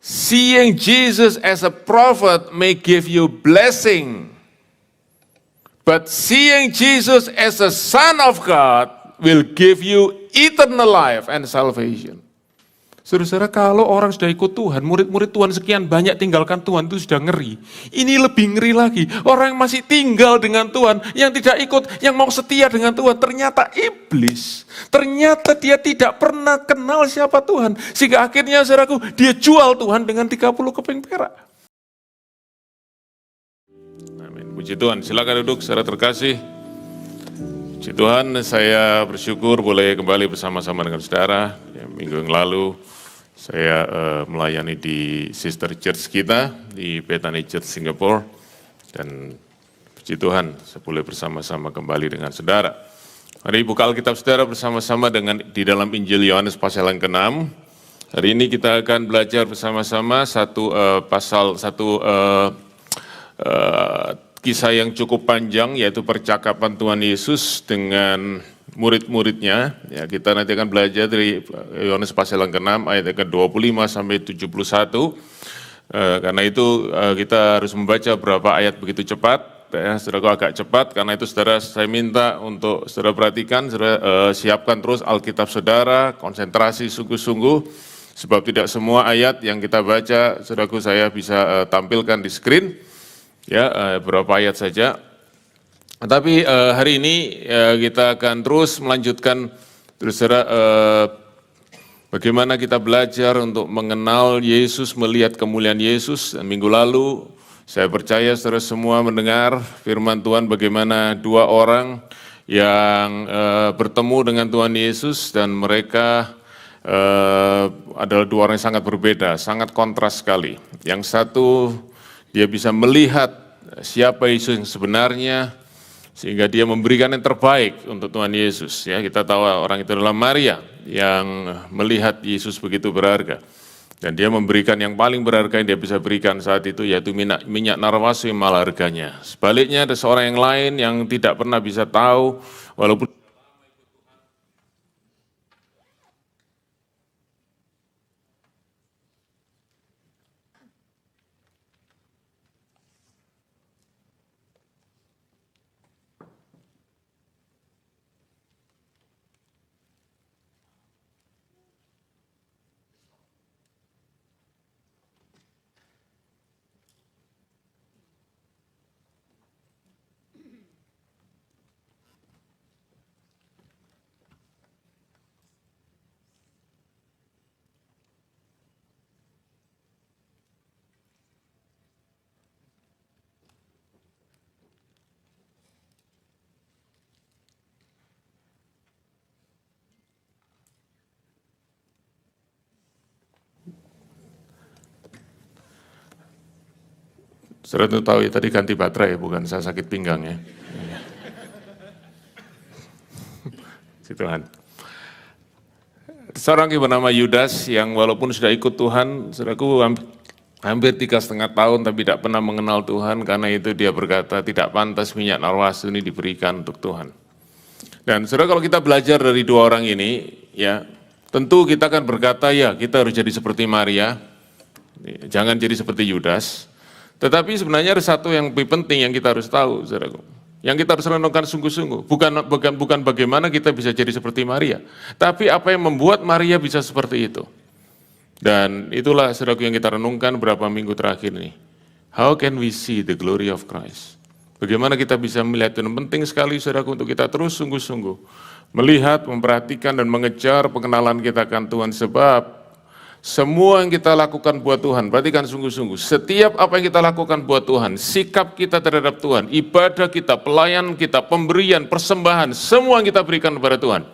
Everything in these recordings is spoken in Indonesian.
Seeing Jesus as a prophet may give you blessing, but seeing Jesus as a Son of God will give you eternal life and salvation. Saudara-saudara, kalau orang sudah ikut Tuhan, murid-murid Tuhan sekian banyak tinggalkan Tuhan, itu sudah ngeri. Ini lebih ngeri lagi, orang yang masih tinggal dengan Tuhan, yang tidak ikut, yang mau setia dengan Tuhan, ternyata iblis. Ternyata dia tidak pernah kenal siapa Tuhan. Sehingga akhirnya, saudaraku, dia jual Tuhan dengan 30 keping perak. Amin. Puji Tuhan, silakan duduk secara terkasih. Puji Tuhan, saya bersyukur boleh kembali bersama-sama dengan saudara. Minggu yang lalu, saya melayani di sister church kita, di Bethany Church Singapore. Dan puji Tuhan, saya boleh bersama-sama kembali dengan saudara. Mari buka Alkitab saudara bersama-sama di dalam Injil Yohanes pasal yang ke-6. Hari ini kita akan belajar bersama-sama satu kisah yang cukup panjang, yaitu percakapan Tuhan Yesus dengan murid-muridnya. Ya, kita nanti akan belajar dari Yohanes pasal yang ke-6 ayat yang ke-25 sampai 71. Karena itu kita harus membaca beberapa ayat begitu cepat. Ya, saudara agak cepat, karena itu saudara saya minta untuk saudara perhatikan, saudara siapkan terus Alkitab saudara, konsentrasi sungguh-sungguh, sebab tidak semua ayat yang kita baca, saudaraku saya bisa tampilkan di screen. Ya, beberapa ayat saja. Tapi hari ini kita akan terus melanjutkan bagaimana kita belajar untuk mengenal Yesus, melihat kemuliaan Yesus. Dan minggu lalu saya percaya saudara semua mendengar firman Tuhan bagaimana dua orang yang bertemu dengan Tuhan Yesus dan mereka adalah dua orang yang sangat berbeda, sangat kontras sekali. Yang satu dia bisa melihat siapa Yesus yang sebenarnya, sehingga dia memberikan yang terbaik untuk Tuhan Yesus. Ya, kita tahu orang itu adalah Maria yang melihat Yesus begitu berharga. Dan dia memberikan yang paling berharga yang dia bisa berikan saat itu, yaitu minyak narwastu yang mahal harganya. Sebaliknya ada seorang yang lain yang tidak pernah bisa tahu, walaupun saudara itu tahu ya, tadi ganti baterai, bukan saya sakit pinggang ya. Si Tuhan. Seorang yang bernama Yudas yang walaupun sudah ikut Tuhan, saudaraku hampir 3,5 tahun tapi tidak pernah mengenal Tuhan, karena itu dia berkata tidak pantas minyak narwastu ini diberikan untuk Tuhan. Dan saudara, kalau kita belajar dari dua orang ini, ya tentu kita akan berkata ya kita harus jadi seperti Maria, jangan jadi seperti Yudas. Tetapi sebenarnya ada satu yang lebih penting yang kita harus tahu, saudaraku. Yang kita harus renungkan sungguh-sungguh. Bukan bagaimana kita bisa jadi seperti Maria, tapi apa yang membuat Maria bisa seperti itu. Dan itulah, saudaraku, yang kita renungkan beberapa minggu terakhir ini. How can we see the glory of Christ? Bagaimana kita bisa melihat, dan penting sekali, saudaraku, untuk kita terus sungguh-sungguh melihat, memperhatikan, dan mengejar pengenalan kita akan Tuhan. Sebab semua yang kita lakukan buat Tuhan, perhatikan sungguh-sungguh, setiap apa yang kita lakukan buat Tuhan, sikap kita terhadap Tuhan, ibadah kita, pelayanan kita, pemberian, persembahan, semua yang kita berikan kepada Tuhan,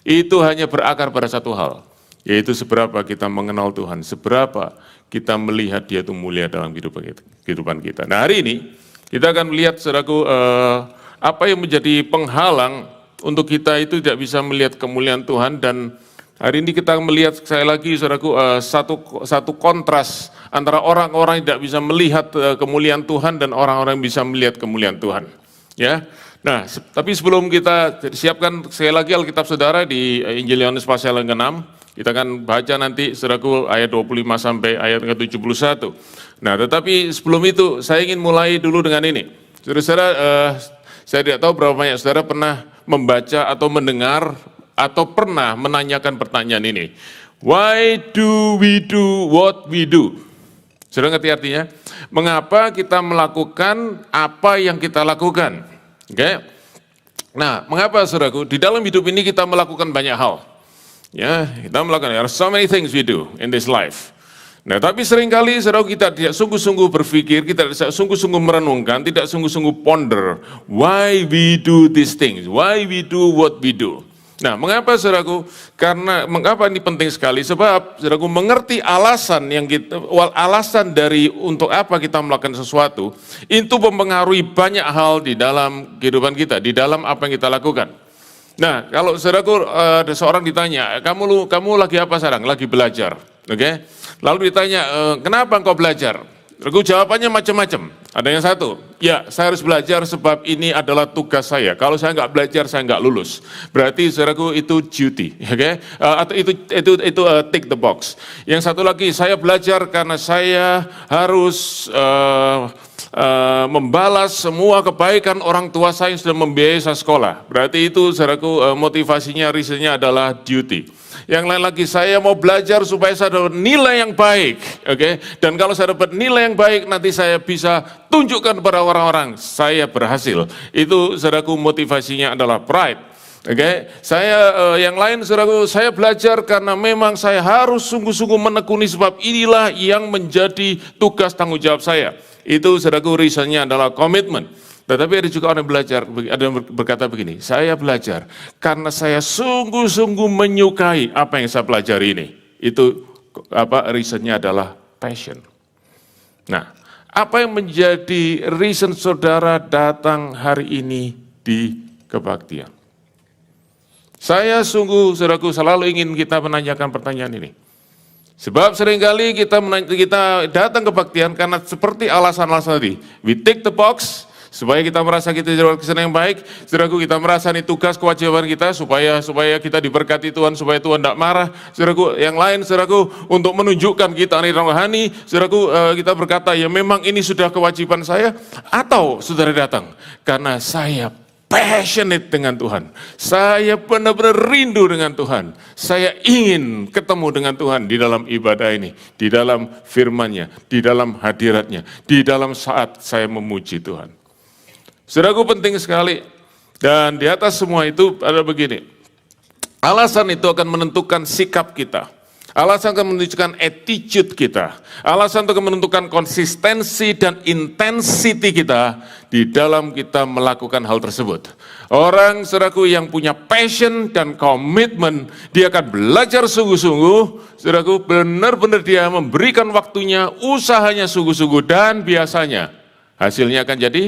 itu hanya berakar pada satu hal, yaitu seberapa kita mengenal Tuhan, seberapa kita melihat Dia itu mulia dalam kehidupan kita. Nah, hari ini kita akan melihat, saudaraku, apa yang menjadi penghalang untuk kita itu tidak bisa melihat kemuliaan Tuhan. Dan hari ini kita melihat sekali lagi, saudaraku, satu kontras antara orang-orang yang tidak bisa melihat kemuliaan Tuhan dan orang-orang yang bisa melihat kemuliaan Tuhan. Ya, nah, tapi sebelum kita siapkan sekali lagi Alkitab saudara di Injil Yohanes pasal yang ke-6, Kita akan baca nanti saudaraku ayat 25 sampai ayat ke-71. Nah, tetapi sebelum itu saya ingin mulai dulu dengan ini. Saudara-saudara, saya tidak tahu berapa banyak saudara pernah membaca atau mendengar atau pernah menanyakan pertanyaan ini. Why do we do what we do? Saudara ngerti artinya? Mengapa kita melakukan apa yang kita lakukan? Oke? Nah, mengapa saudaraku? Di dalam hidup ini kita melakukan banyak hal. Ya, kita melakukan, there are so many things we do in this life. Nah, tapi seringkali saudara kita tidak sungguh-sungguh berpikir, kita tidak sungguh-sungguh merenungkan, tidak sungguh-sungguh ponder why we do these things, why we do what we do. Nah, mengapa saudaraku? Karena mengapa ini penting sekali? Sebab saudaraku mengerti alasan alasan dari untuk apa kita melakukan sesuatu itu mempengaruhi banyak hal di dalam kehidupan kita, di dalam apa yang kita lakukan. Nah, kalau saudaraku ada seorang ditanya, kamu lagi apa sekarang? Lagi belajar, oke? Lalu ditanya, kenapa engkau belajar? Saudaraku jawabannya macam-macam. Ada yang satu, ya saya harus belajar sebab ini adalah tugas saya. Kalau saya nggak belajar, saya nggak lulus. Berarti saudaraku itu duty, oke? Atau itu tick the box. Yang satu lagi, saya belajar karena saya harus membalas semua kebaikan orang tua saya yang sudah membiayai saya sekolah. Berarti itu saudaraku motivasinya, reasonnya adalah duty. Yang lain lagi, saya mau belajar supaya saya dapat nilai yang baik, oke? Dan kalau saya dapat nilai yang baik, nanti saya bisa tunjukkan kepada orang-orang saya berhasil. Itu saudaraku motivasinya adalah pride. Oke, yang lain saudaraku, saya belajar karena memang saya harus sungguh-sungguh menekuni sebab inilah yang menjadi tugas tanggung jawab saya. Itu saudaraku reasonnya adalah komitmen. Tetapi ada juga orang yang berkata begini, saya belajar karena saya sungguh-sungguh menyukai apa yang saya pelajari ini. Itu reasonnya adalah passion. Nah, apa yang menjadi reason saudara datang hari ini di kebaktian? Saya sungguh, saudaraku, selalu ingin kita menanyakan pertanyaan ini. Sebab seringkali kita datang ke kebaktian karena seperti alasan-alasan tadi. We tick the box, supaya kita merasa kita jadi kesan yang baik. Saudaraku, kita merasa ini tugas kewajiban kita supaya kita diberkati Tuhan, supaya Tuhan tidak marah. Saudaraku, yang lain saudaraku untuk menunjukkan kita ini rohani. Saudaraku, kita berkata ya memang ini sudah kewajiban saya. Atau saudara datang karena saya passionate dengan Tuhan. Saya benar-benar rindu dengan Tuhan. Saya ingin ketemu dengan Tuhan di dalam ibadah ini, di dalam firman-Nya, di dalam hadirat-Nya, di dalam saat saya memuji Tuhan. Saudaraku, penting sekali. Dan di atas semua itu ada begini. Alasan itu akan menentukan sikap kita. Alasan akan menunjukkan attitude kita. Alasan itu akan menentukan konsistensi dan intensity kita di dalam kita melakukan hal tersebut. Orang saudaraku yang punya passion dan komitmen, dia akan belajar sungguh-sungguh. Saudaraku, benar-benar dia memberikan waktunya, usahanya sungguh-sungguh, dan biasanya hasilnya akan jadi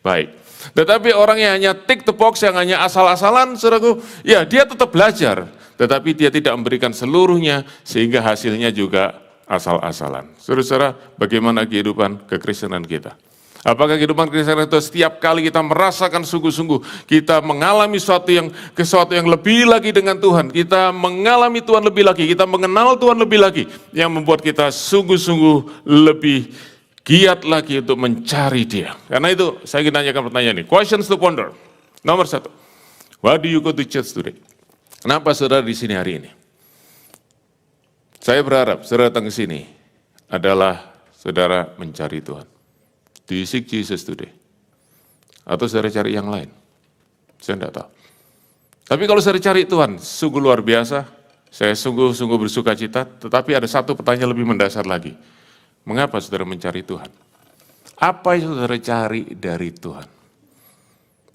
baik. Tetapi orang yang hanya tick the box, yang hanya asal-asalan, saudaraku, ya dia tetap belajar, tetapi dia tidak memberikan seluruhnya, sehingga hasilnya juga asal-asalan. Saudara-saudara, bagaimana kehidupan kekristenan kita? Apakah kehidupan kekristenan itu setiap kali kita merasakan sungguh-sungguh, kita mengalami sesuatu yang lebih lagi dengan Tuhan, kita mengalami Tuhan lebih lagi, kita mengenal Tuhan lebih lagi, yang membuat kita sungguh-sungguh lebih giat lagi untuk mencari Dia. Karena itu saya ingin tanyakan pertanyaan ini. Questions to ponder. Nomor 1. Why do you go to church today? Kenapa saudara di sini hari ini? Saya berharap saudara datang ke sini adalah saudara mencari Tuhan. Do you seek Jesus today? Atau saudara cari yang lain? Saya tidak tahu. Tapi kalau saudara cari Tuhan, sungguh luar biasa. Saya sungguh-sungguh bersuka cita. Tetapi ada satu pertanyaan lebih mendasar lagi. Mengapa saudara mencari Tuhan? Apa yang saudara cari dari Tuhan?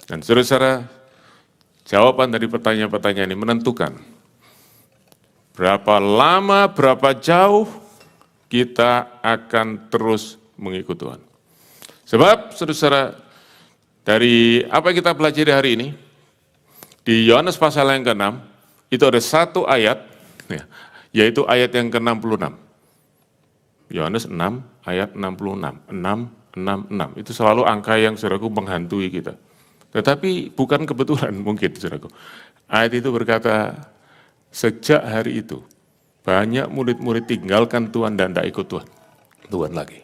Dan saudara-saudara, jawaban dari pertanyaan-pertanyaan ini menentukan berapa lama, berapa jauh kita akan terus mengikut Tuhan. Sebab saudara-saudara, dari apa yang kita pelajari hari ini, di Yohanes pasal yang ke-6, itu ada satu ayat, yaitu ayat yang ke-66. Yohanes 6 ayat 66, 666, itu selalu angka yang saudaraku menghantui kita. Tetapi bukan kebetulan mungkin saudaraku. Ayat itu berkata, sejak hari itu Banyak murid-murid tinggalkan Tuhan dan tidak ikut Tuhan lagi.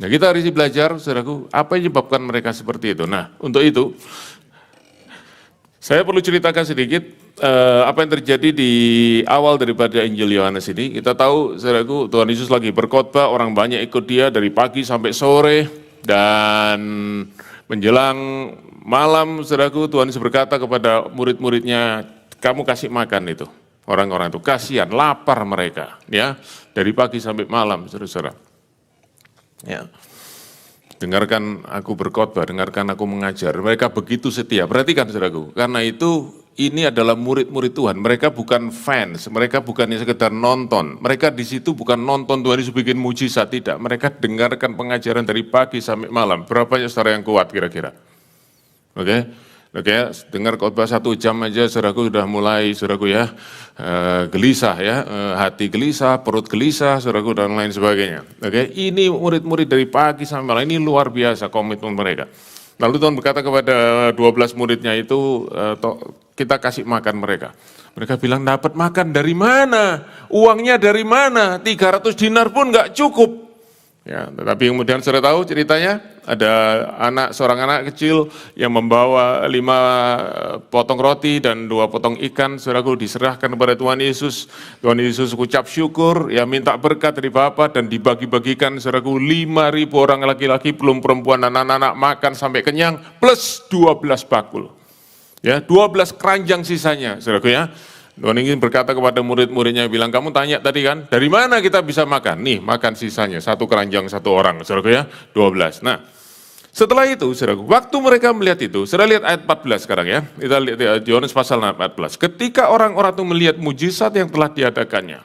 Nah, kita harus belajar, saudaraku, apa yang menyebabkan mereka seperti itu. Nah, untuk itu, saya perlu ceritakan sedikit apa yang terjadi di awal daripada Injil Yohanes ini. Kita tahu, saudaraku, Tuhan Yesus lagi berkhotbah, orang banyak ikut dia dari pagi sampai sore, dan menjelang malam, saudaraku, Tuhan Yesus berkata kepada murid-muridnya, kamu kasih makan itu. Orang-orang itu kasihan, lapar mereka, ya, dari pagi sampai malam, saudara-saudara. Ya. Dengarkan aku berkhotbah, dengarkan aku mengajar. Mereka begitu setia. Perhatikan, saudaraku, karena itu ini adalah murid-murid Tuhan. Mereka bukan fans, mereka bukannya sekedar nonton. Mereka di situ bukan nonton Tuhan Yesus bikin mujizat, tidak. Mereka dengarkan pengajaran dari pagi sampai malam. Berapa banyak saudara yang kuat kira-kira? Oke. Oke, dengar khotbah 1 jam aja, saudaraku sudah mulai, saudaraku ya, gelisah ya, hati gelisah, perut gelisah, saudaraku dan lain sebagainya. Oke, ini murid-murid dari pagi sampai malam, ini luar biasa komitmen mereka. Lalu Tuhan berkata kepada 12 muridnya itu, kita kasih makan mereka. Mereka bilang, dapat makan dari mana? Uangnya dari mana? 300 dinar pun nggak cukup. Ya, tetapi kemudian sudah tahu ceritanya, ada seorang anak kecil yang membawa 5 potong roti dan 2 potong ikan, saudaraku, diserahkan kepada Tuhan Yesus. Tuhan Yesus ucap syukur, ya minta berkat dari Bapa dan dibagi-bagikan, saudaraku, 5.000 orang laki-laki, belum perempuan dan anak-anak makan sampai kenyang, plus 12 bakul. Ya, 12 keranjang sisanya, saudaraku ya. Tuhan ingin berkata kepada murid-muridnya, bilang, kamu tanya tadi kan, dari mana kita bisa makan? Nih, makan sisanya, 1 keranjang 1 orang, saudaraku ya, 12. Nah, setelah itu, saudaraku, waktu mereka melihat itu, saudara lihat ayat 14 sekarang ya, kita lihat Yohanes pasal 14. Ketika orang-orang itu melihat mujizat yang telah diadakannya,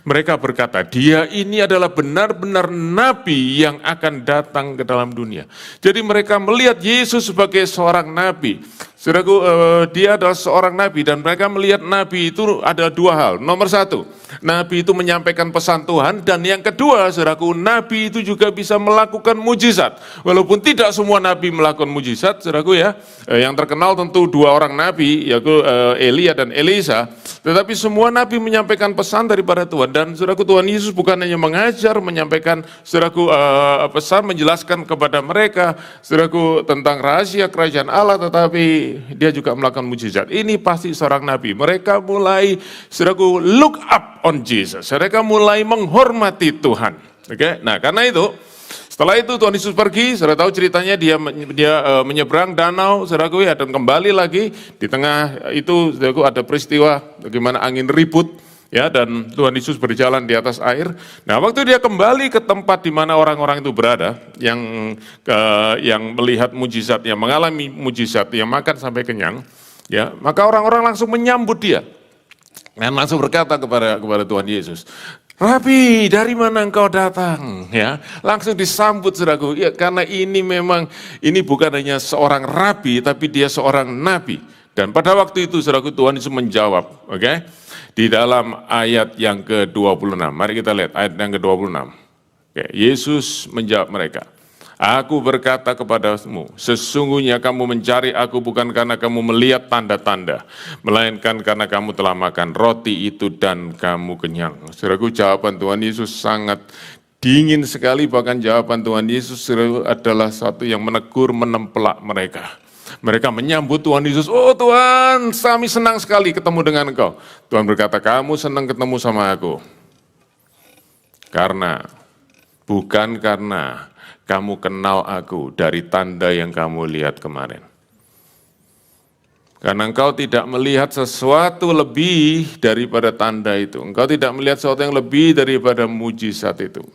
mereka berkata, dia ini adalah benar-benar nabi yang akan datang ke dalam dunia. Jadi mereka melihat Yesus sebagai seorang nabi. Saudaraku, dia adalah seorang nabi dan mereka melihat nabi itu ada 2 hal. Nomor 1, nabi itu menyampaikan pesan Tuhan, dan yang kedua, saudaraku, nabi itu juga bisa melakukan mujizat. Walaupun tidak semua nabi melakukan mujizat, saudaraku ya, yang terkenal tentu 2 orang nabi, yaitu Elia dan Elisa, tetapi semua nabi menyampaikan pesan daripada Tuhan. Dan saudaraku, Tuhan Yesus bukan hanya mengajar, menyampaikan, saudaraku, pesan, menjelaskan kepada mereka, saudaraku, tentang rahasia kerajaan Allah, tetapi dia juga melakukan mujizat. Ini pasti seorang nabi. Mereka mulai, saudaraku, look up on Jesus. Mereka mulai menghormati Tuhan. Oke, nah karena itu, setelah itu Tuhan Yesus pergi, saudara tahu ceritanya, dia menyeberang danau, saudaraku ya, dan kembali lagi. Di tengah itu, saudaraku, ada peristiwa bagaimana angin ribut, ya, dan Tuhan Yesus berjalan di atas air. Nah, waktu dia kembali ke tempat di mana orang-orang itu berada, yang melihat mujizat, yang mengalami mujizat, yang makan sampai kenyang, ya, maka orang-orang langsung menyambut dia dan langsung berkata kepada Tuhan Yesus, Rabi, dari mana engkau datang? Ya, langsung disambut, saudaraku. Ya, karena ini memang, ini bukan hanya seorang rabi, tapi dia seorang nabi. Dan pada waktu itu, saudaraku, Tuhan Yesus menjawab, oke? Di dalam ayat yang ke-26, mari kita lihat ayat yang ke-26. Oke, Yesus menjawab mereka, aku berkata kepadamu, sesungguhnya kamu mencari aku bukan karena kamu melihat tanda-tanda, melainkan karena kamu telah makan roti itu dan kamu kenyang. Saudaraku, jawaban Tuhan Yesus sangat dingin sekali, bahkan jawaban Tuhan Yesus adalah satu yang menegur, menempelak mereka. Mereka menyambut Tuhan Yesus, oh Tuhan, kami senang sekali ketemu dengan Engkau. Tuhan berkata, kamu senang ketemu sama aku. Bukan karena kamu kenal aku dari tanda yang kamu lihat kemarin. Karena engkau tidak melihat sesuatu lebih daripada tanda itu. Engkau tidak melihat sesuatu yang lebih daripada mujizat itu.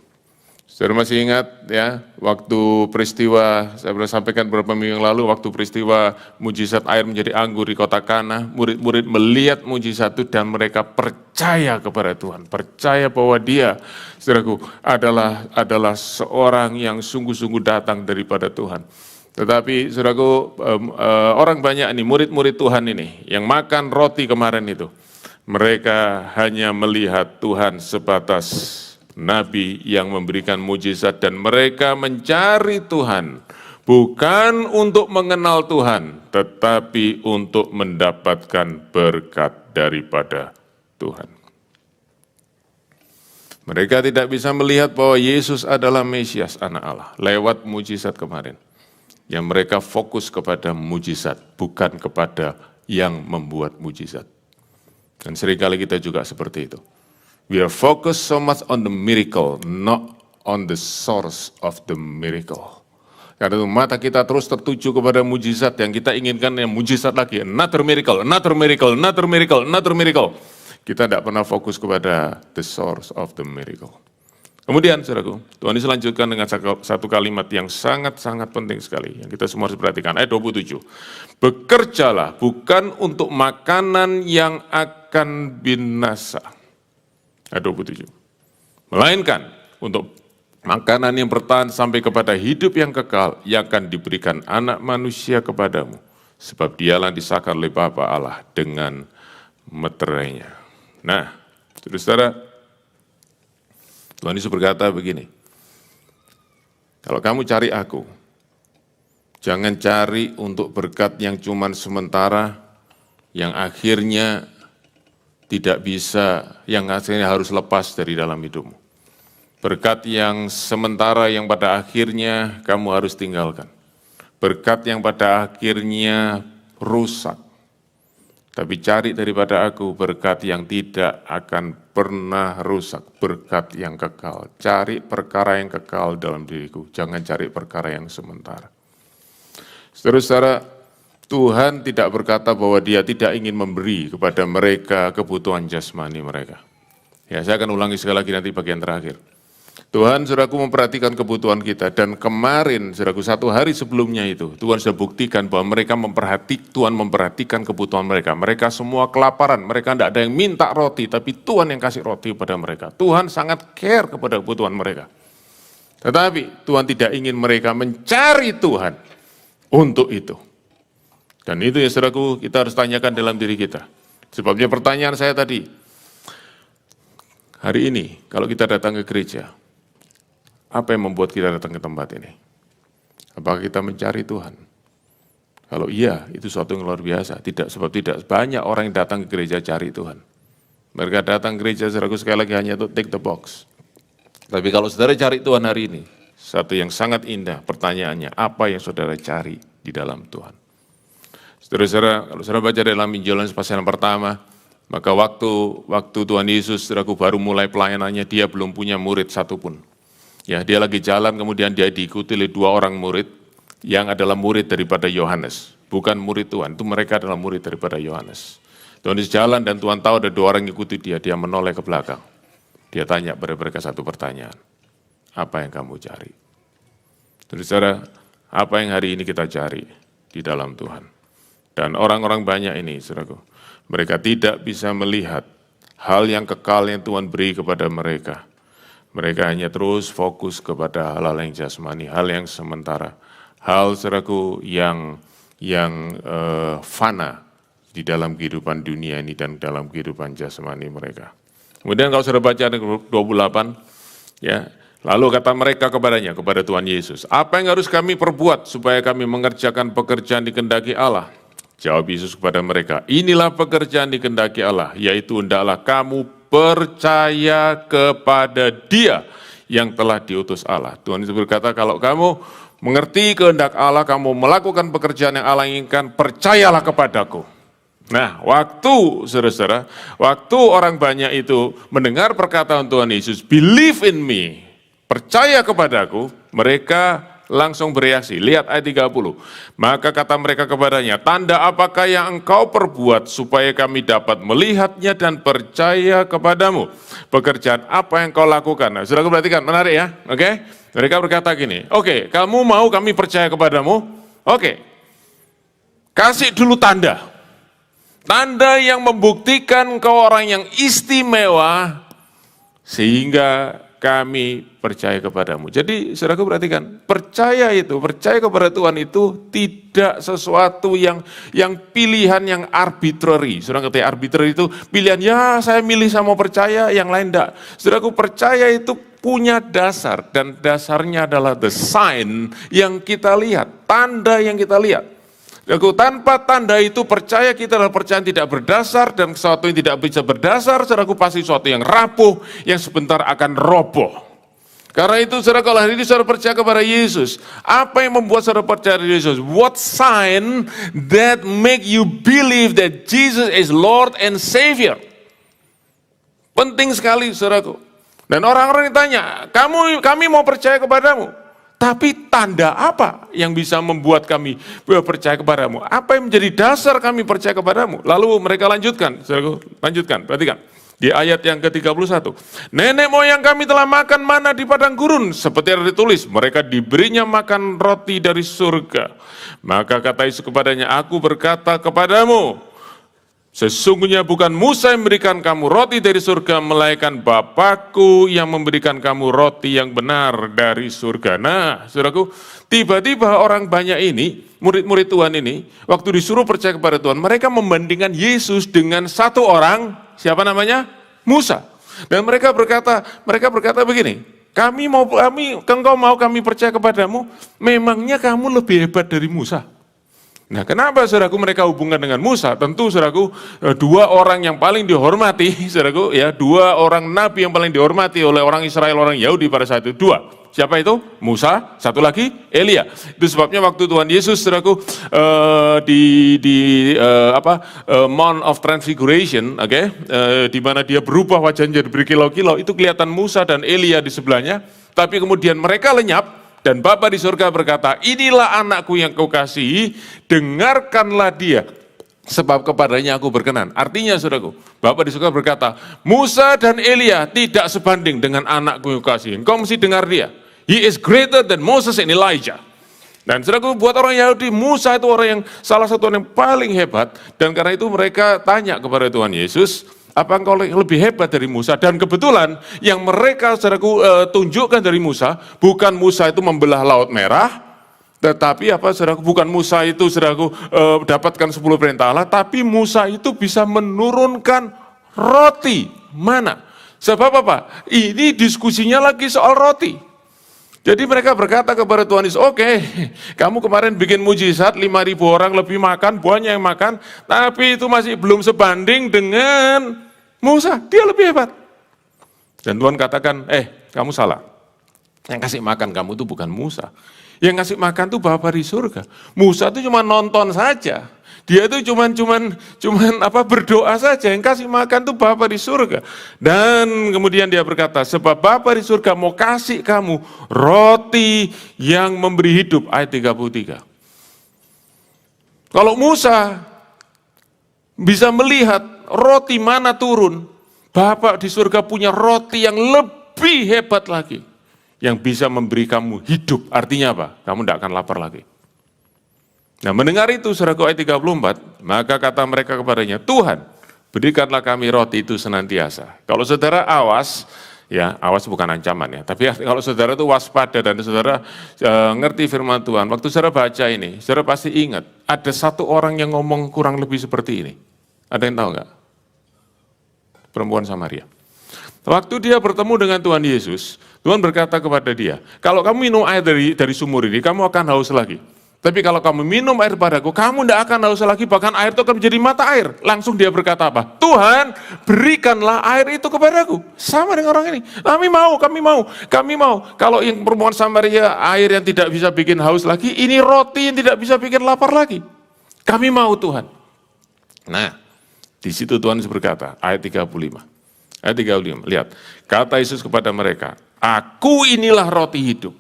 Saudara masih ingat ya, waktu peristiwa, saya pernah sampaikan beberapa minggu yang lalu, waktu peristiwa mujizat air menjadi anggur di kota Kana, murid-murid melihat mujizat itu dan mereka percaya kepada Tuhan, percaya bahwa dia, saudaraku, adalah seorang yang sungguh-sungguh datang daripada Tuhan. Tetapi saudaraku, orang banyak ini, murid-murid Tuhan ini, yang makan roti kemarin itu, mereka hanya melihat Tuhan sebatas nabi yang memberikan mujizat, dan mereka mencari Tuhan bukan untuk mengenal Tuhan, tetapi untuk mendapatkan berkat daripada Tuhan. Mereka tidak bisa melihat bahwa Yesus adalah Mesias, anak Allah, lewat mujizat kemarin. Yang mereka fokus kepada mujizat, bukan kepada yang membuat mujizat. Dan seringkali kita juga seperti itu. We are focused so much on the miracle, not on the source of the miracle. Karena itu mata kita terus tertuju kepada mujizat yang kita inginkan, yang mujizat lagi, another miracle, another miracle, another miracle, another miracle. Kita tidak pernah fokus kepada the source of the miracle. Kemudian, saudaraku, Tuhan Yesus lanjutkan dengan satu kalimat yang sangat-sangat penting sekali, yang kita semua harus perhatikan, ayat 27. Bekerjalah bukan untuk makanan yang akan binasa. Ayat 27. Melainkan untuk makanan yang bertahan sampai kepada hidup yang kekal, yang akan diberikan anak manusia kepadamu. Sebab dialah disahkan oleh Bapa Allah dengan meterainya. Nah, saudara, Tuhan Yesus berkata begini, kalau kamu cari aku, jangan cari untuk berkat yang cuma sementara, yang akhirnya tidak bisa, yang akhirnya harus lepas dari dalam hidupmu. Berkat yang sementara yang pada akhirnya kamu harus tinggalkan. Berkat yang pada akhirnya rusak. Tapi cari daripada aku berkat yang tidak akan pernah rusak, berkat yang kekal. Cari perkara yang kekal dalam diriku, jangan cari perkara yang sementara. Saudara-saudara, Tuhan tidak berkata bahwa Dia tidak ingin memberi kepada mereka kebutuhan jasmani mereka. Ya, saya akan ulangi sekali lagi nanti bagian terakhir. Tuhan, saudaraku, memperhatikan kebutuhan kita, dan kemarin, saudaraku, satu hari sebelumnya itu, Tuhan sudah buktikan bahwa Tuhan memperhatikan kebutuhan mereka. Mereka semua kelaparan, mereka tidak ada yang minta roti, tapi Tuhan yang kasih roti kepada mereka. Tuhan sangat care kepada kebutuhan mereka. Tetapi Tuhan tidak ingin mereka mencari Tuhan untuk itu. Dan itu ya saudaraku, kita harus tanyakan dalam diri kita. Sebabnya pertanyaan saya tadi, hari ini kalau kita datang ke gereja, apa yang membuat kita datang ke tempat ini? Apakah kita mencari Tuhan? Kalau iya, itu suatu yang luar biasa. Sebab tidak banyak orang yang datang ke gereja cari Tuhan. Mereka datang ke gereja, saudaraku, sekali lagi hanya untuk tick the box. Tapi kalau saudara cari Tuhan hari ini, satu yang sangat indah pertanyaannya, apa yang saudara cari di dalam Tuhan? Saudara-saudara, kalau saudara baca dalam Injil Yohanes pasal yang pertama, maka waktu Tuhan Yesus, saudaraku, baru mulai pelayanannya, dia belum punya murid satupun. Ya, dia lagi jalan, kemudian dia diikuti oleh 2 orang murid, yang adalah murid daripada Yohanes. Bukan murid Tuhan, itu mereka adalah murid daripada Yohanes. Tuhan Yesus jalan dan Tuhan tahu ada 2 orang yang ikuti dia menoleh ke belakang. Dia tanya pada mereka satu pertanyaan, apa yang kamu cari? Saudara, apa yang hari ini kita cari di dalam Tuhan? Dan orang-orang banyak ini, saudaraku, mereka tidak bisa melihat hal yang kekal yang Tuhan beri kepada mereka. Mereka hanya terus fokus kepada hal-hal yang jasmani, hal yang sementara, hal, saudaraku, yang fana di dalam kehidupan dunia ini dan dalam kehidupan jasmani mereka. Kemudian kalau saudara baca ayat 28, ya, lalu kata mereka kepadanya, kepada Tuhan Yesus, apa yang harus kami perbuat supaya kami mengerjakan pekerjaan dikehendaki Allah? Jawab Yesus kepada mereka, inilah pekerjaan dikehendaki Allah, yaitu hendaklah kamu percaya kepada Dia yang telah diutus Allah. Tuhan Yesus berkata, kalau kamu mengerti kehendak Allah, kamu melakukan pekerjaan yang Allah inginkan, percayalah kepadaku. Nah, saudara-saudara, waktu orang banyak itu mendengar perkataan Tuhan Yesus, believe in me, percaya kepadaku, mereka langsung bereaksi. Lihat ayat 30. Maka kata mereka kepadanya, tanda apakah yang engkau perbuat supaya kami dapat melihatnya dan percaya kepadamu? Pekerjaan apa yang kau lakukan? Nah, sudah perhatikan, menarik ya, oke? Mereka berkata gini, oke, kamu mau kami percaya kepadamu? Oke, kasih dulu tanda. Tanda yang membuktikan kau orang yang istimewa, sehingga kami percaya kepadamu. Jadi, saudaraku, perhatikan, percaya kepada Tuhan itu tidak sesuatu yang pilihan yang arbitrary. Saudara ngerti arbitrary itu pilihan, ya saya milih saya mau percaya, yang lain enggak. Saudaraku, percaya itu punya dasar, dan dasarnya adalah the sign yang kita lihat, tanda yang kita lihat. Saudaraku, tanpa tanda itu percaya kita adalah percaya tidak berdasar, dan sesuatu yang tidak bisa berdasar, saudaraku, pasti sesuatu yang rapuh, yang sebentar akan roboh. Karena itu saudara, kalau hari ini saudara percaya kepada Yesus, apa yang membuat saudara percaya kepada Yesus? What sign that make you believe that Jesus is Lord and Savior? Penting sekali saudaraku. Dan orang-orang ditanya, kami mau percaya kepadamu. Tapi tanda apa yang bisa membuat kami percaya kepadamu? Apa yang menjadi dasar kami percaya kepadamu? Lalu mereka lanjutkan, saudaraku, lanjutkan, perhatikan. Di ayat yang ke-31. Nenek moyang kami telah makan mana di padang gurun. Seperti yang ditulis, mereka diberinya makan roti dari surga. Maka kata Yesus kepadanya, aku berkata kepadamu, sesungguhnya bukan Musa yang memberikan kamu roti dari surga, melainkan Bapakku yang memberikan kamu roti yang benar dari surga. Nah, saudaraku, tiba-tiba orang banyak ini, murid-murid Tuhan ini, waktu disuruh percaya kepada Tuhan, mereka membandingkan Yesus dengan satu orang, siapa namanya? Musa. Dan mereka berkata begini, engkau mau kami percaya kepadamu, memangnya kamu lebih hebat dari Musa? Nah, kenapa saudaraku mereka hubungkan dengan Musa? Tentu saudaraku, dua orang yang paling dihormati, saudaraku, ya, dua orang nabi yang paling dihormati oleh orang Israel, orang Yahudi pada saat itu, dua. Siapa itu? Musa, satu lagi Elia. Itu sebabnya waktu Tuhan Yesus, saudaraku, Mount of Transfiguration, di mana dia berubah wajahnya jadi berkilau-kilau, itu kelihatan Musa dan Elia di sebelahnya, tapi kemudian mereka lenyap. Dan Bapa di surga berkata, inilah anakku yang kau kasihi, dengarkanlah dia, sebab kepadanya aku berkenan. Artinya saudaraku, Bapa di surga berkata, Musa dan Elia tidak sebanding dengan anakku yang kau kasihi. Engkau mesti dengar dia. He is greater than Moses and Elijah. Dan saudaraku, buat orang Yahudi, Musa itu orang yang salah satu orang yang paling hebat. Dan karena itu mereka tanya kepada Tuhan Yesus, apa engkau lebih hebat dari Musa? Dan kebetulan yang mereka saudaraku tunjukkan dari Musa, bukan Musa itu membelah Laut Merah, tetapi saudaraku, bukan Musa itu saudaraku dapatkan 10 perintah Allah, tapi Musa itu bisa menurunkan roti mana? Sebab apa? Ini diskusinya lagi soal roti. Jadi mereka berkata kepada Tuhan Yesus, oke, kamu kemarin bikin mujizat, 5.000 orang lebih makan, banyak yang makan, tapi itu masih belum sebanding dengan Musa, dia lebih hebat. Dan Tuhan katakan, kamu salah. Yang kasih makan kamu itu bukan Musa. Yang kasih makan itu Bapa di surga. Musa itu cuma nonton saja. Dia itu cuman berdoa saja. Yang kasih makan itu Bapa di surga. Dan kemudian dia berkata, sebab Bapa di surga mau kasih kamu roti yang memberi hidup. Ayat 33. Kalau Musa bisa melihat roti mana turun, Bapa di surga punya roti yang lebih hebat lagi. Yang bisa memberi kamu hidup. Artinya apa? Kamu tidak akan lapar lagi. Nah, mendengar itu saudaraku, ayat 34, maka kata mereka kepadanya, Tuhan, berikanlah kami roti itu senantiasa. Kalau saudara awas, ya awas bukan ancaman ya, tapi kalau saudara itu waspada dan saudara ngerti firman Tuhan, waktu saudara baca ini, saudara pasti ingat, ada satu orang yang ngomong kurang lebih seperti ini. Ada yang tahu nggak? Perempuan Samaria. Waktu dia bertemu dengan Tuhan Yesus, Tuhan berkata kepada dia, kalau kamu minum air dari sumur ini, kamu akan haus lagi. Tapi kalau kamu minum air padaku, kamu tidak akan haus lagi, bahkan air itu akan menjadi mata air. Langsung dia berkata apa? Tuhan, berikanlah air itu kepadaku. Sama dengan orang ini. Kami mau. Kalau yang perempuan Samaria, air yang tidak bisa bikin haus lagi, ini roti yang tidak bisa bikin lapar lagi. Kami mau Tuhan. Nah, di situ Tuhan berkata, ayat 35. Ayat 35, lihat. Kata Yesus kepada mereka, aku inilah roti hidup.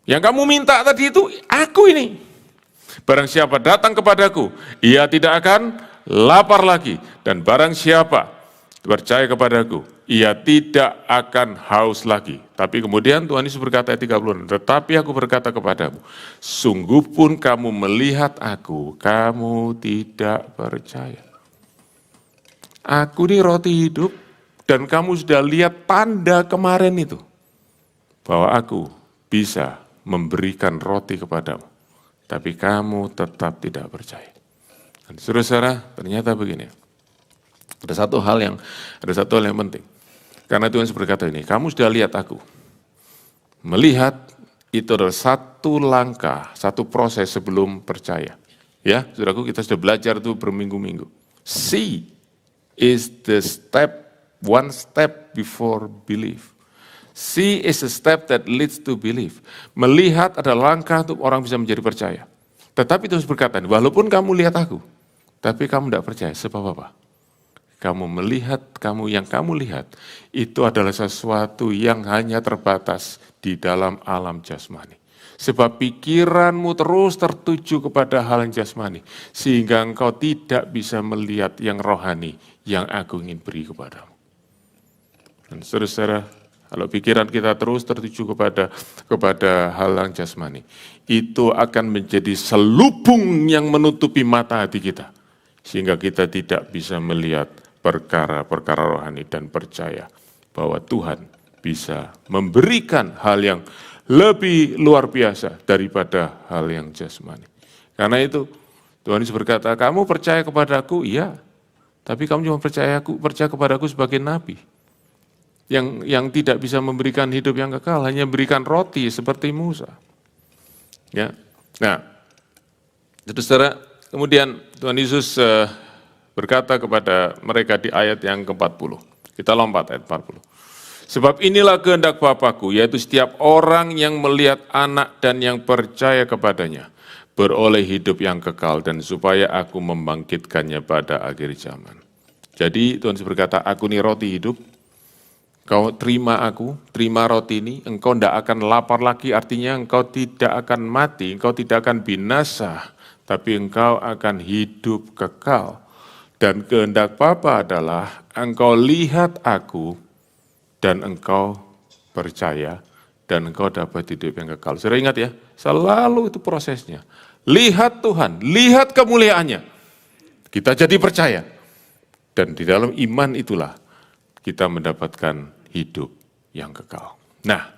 Yang kamu minta tadi itu, aku ini. Barang siapa datang kepadaku, ia tidak akan lapar lagi. Dan barang siapa percaya kepadaku, ia tidak akan haus lagi. Tapi kemudian Tuhan Yesus berkata ayat 36, tetapi aku berkata kepadamu, sungguh pun kamu melihat aku, kamu tidak percaya. Aku ini roti hidup, dan kamu sudah lihat tanda kemarin itu. Bahwa aku bisa memberikan roti kepadamu, tapi kamu tetap tidak percaya. Dan saudara, ternyata begini, ada satu hal yang penting. Karena Tuhan berkata ini, kamu sudah lihat aku, melihat itu adalah satu langkah, satu proses sebelum percaya. Ya, saudaraku, kita sudah belajar itu berminggu-minggu. See is the one step before belief. See is a step that leads to belief. Melihat adalah langkah untuk orang bisa menjadi percaya. Tetapi terus berkata, walaupun kamu lihat aku, tapi kamu tidak percaya. Sebab apa? Kamu melihat, yang kamu lihat, itu adalah sesuatu yang hanya terbatas di dalam alam jasmani. Sebab pikiranmu terus tertuju kepada hal yang jasmani, sehingga engkau tidak bisa melihat yang rohani yang aku ingin beri kepadamu. Dan saudara, kalau pikiran kita terus tertuju kepada hal yang jasmani, itu akan menjadi selubung yang menutupi mata hati kita, sehingga kita tidak bisa melihat perkara-perkara rohani dan percaya bahwa Tuhan bisa memberikan hal yang lebih luar biasa daripada hal yang jasmani. Karena itu Tuhan Yesus berkata, kamu percaya kepadaku? Iya, tapi kamu cuma percaya kepadaku sebagai nabi yang tidak bisa memberikan hidup yang kekal, hanya berikan roti seperti Musa. Ya, nah, itu saudara. Kemudian Tuhan Yesus berkata kepada mereka di ayat yang ke-40. Kita lompat ayat 40. Sebab inilah kehendak Bapa-Ku, yaitu setiap orang yang melihat anak dan yang percaya kepadanya, beroleh hidup yang kekal, dan supaya aku membangkitkannya pada akhir zaman. Jadi Tuhan Yesus berkata, aku ini roti hidup, kau terima aku, terima roti ini, engkau tidak akan lapar lagi, artinya engkau tidak akan mati, engkau tidak akan binasa, tapi engkau akan hidup kekal. Dan kehendak Bapa adalah engkau lihat aku, dan engkau percaya, dan engkau dapat hidup yang kekal. Sudah ingat ya, selalu itu prosesnya. Lihat Tuhan, lihat kemuliaannya, kita jadi percaya. Dan di dalam iman itulah kita mendapatkan hidup yang kekal. Nah,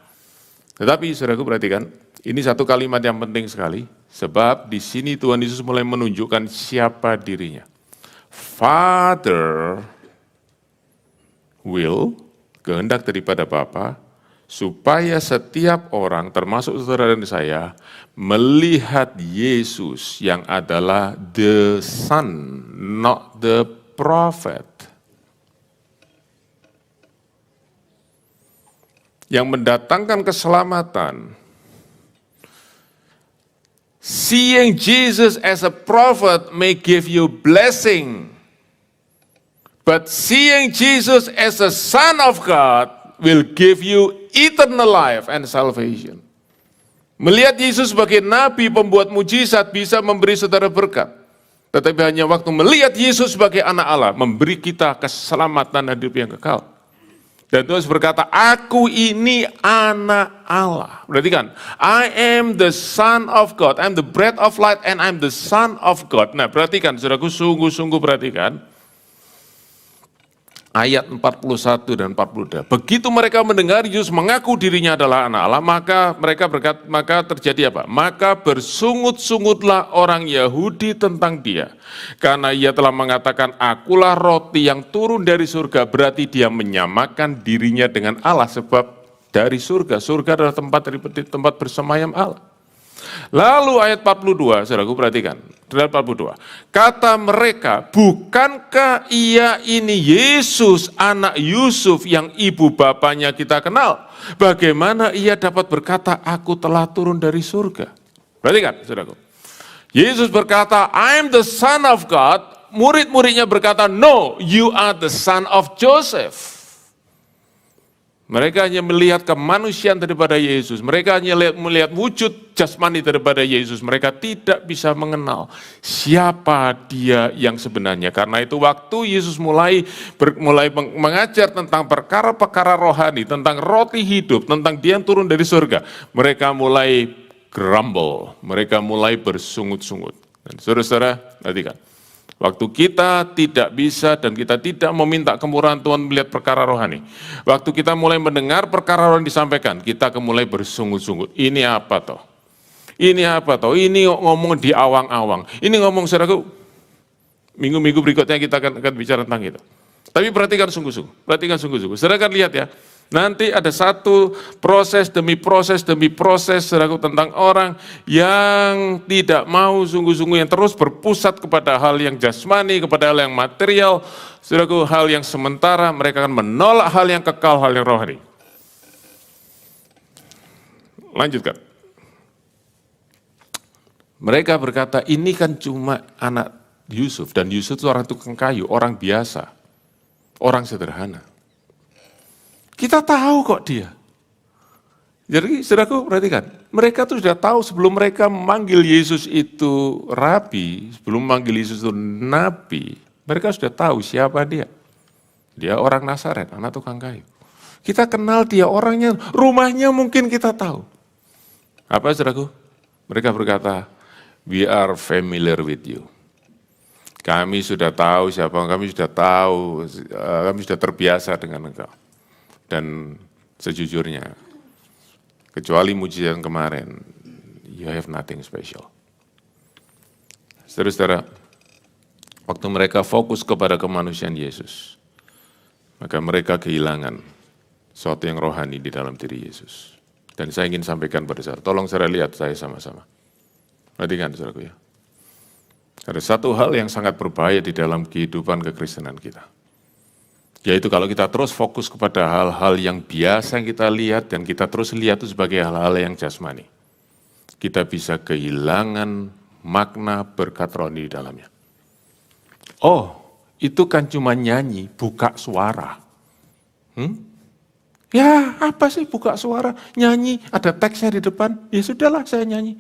tetapi saudaraku perhatikan, ini satu kalimat yang penting sekali, sebab di sini Tuhan Yesus mulai menunjukkan siapa dirinya. Father will, kehendak daripada Bapa, supaya setiap orang, termasuk saudara dan saya, melihat Yesus yang adalah the Son, not the prophet. Yang mendatangkan keselamatan. Seeing Jesus as a prophet may give you blessing. But seeing Jesus as the Son of God will give you eternal life and salvation. Melihat Yesus sebagai nabi pembuat mujizat bisa memberi saudara berkat. Tetapi hanya waktu melihat Yesus sebagai anak Allah, memberi kita keselamatan dan hidup yang kekal. Dan Tuhan berkata, aku ini anak Allah. Berarti kan, I am the Son of God, I am the bread of light and I am the Son of God. Nah perhatikan, saudaraku, sungguh-sungguh perhatikan. Ayat 41 dan 42. Begitu mereka mendengar Yesus mengaku dirinya adalah anak Allah, maka terjadi apa? Maka bersungut-sungutlah orang Yahudi tentang dia. Karena ia telah mengatakan, akulah roti yang turun dari surga, berarti dia menyamakan dirinya dengan Allah, sebab dari surga adalah tempat bersemayam Allah. Lalu ayat 42, saudaraku perhatikan, ayat 42. Kata mereka, bukankah ia ini Yesus anak Yusuf yang ibu bapanya kita kenal? Bagaimana ia dapat berkata, aku telah turun dari surga? Perhatikan, saudaraku. Yesus berkata, I am the Son of God. Murid-muridnya berkata, no, you are the son of Joseph. Mereka hanya melihat kemanusiaan daripada Yesus. Mereka hanya melihat wujud jasmani daripada Yesus. Mereka tidak bisa mengenal siapa dia yang sebenarnya. Karena itu waktu Yesus mulai mengajar tentang perkara-perkara rohani, tentang roti hidup, tentang dia yang turun dari surga, mereka mulai grumble, mereka mulai bersungut-sungut. Dan saudara-saudara, perhatikan. Waktu kita tidak bisa dan kita tidak meminta kemurahan Tuhan melihat perkara rohani. Waktu kita mulai mendengar perkara rohani disampaikan, kita mulai bersungut-sungut. Ini apa toh? Ini apa toh? Ini ngomong di awang-awang. Ini ngomong, saudaraku, minggu-minggu berikutnya kita akan bicara tentang itu. Tapi perhatikan sungguh-sungguh. Perhatikan sungguh-sungguh. Saudara kan lihat ya, Nanti ada satu proses demi proses demi proses, saudaraku, tentang orang yang tidak mau sungguh-sungguh, yang terus berpusat kepada hal yang jasmani, kepada hal yang material, saudaraku, hal yang sementara. Mereka akan menolak hal yang kekal, hal yang rohani. Lanjutkan. Mereka berkata, ini kan cuma anak Yusuf, dan Yusuf itu orang tukang kayu, orang biasa, orang sederhana. Kita tahu kok dia. Jadi saudaraku perhatikan, mereka tuh sudah tahu sebelum mereka memanggil Yesus itu rabi, sebelum memanggil Yesus itu nabi, mereka sudah tahu siapa dia. Dia orang Nazaret, anak tukang kayu. Kita kenal dia orangnya, rumahnya mungkin kita tahu. Apa saudaraku? Mereka berkata, we are familiar with you. Kami sudah tahu siapa, kami sudah tahu, kami sudah terbiasa dengan engkau. Dan sejujurnya, kecuali mujizat yang kemarin, you have nothing special. Saudara-saudara, waktu mereka fokus kepada kemanusiaan Yesus, maka mereka kehilangan sesuatu yang rohani di dalam diri Yesus. Dan saya ingin sampaikan pada saudara, tolong saudara lihat saya sama-sama. Perhatikan saudaraku ya. Ada satu hal yang sangat berbahaya di dalam kehidupan kekristenan kita. Yaitu kalau kita terus fokus kepada hal-hal yang biasa yang kita lihat dan kita terus lihat itu sebagai hal-hal yang jasmani. Kita bisa kehilangan makna berkat rohani di dalamnya. Oh, itu kan cuma nyanyi, buka suara. Ya, apa sih buka suara? Nyanyi, ada teksnya di depan, ya sudahlah saya nyanyi.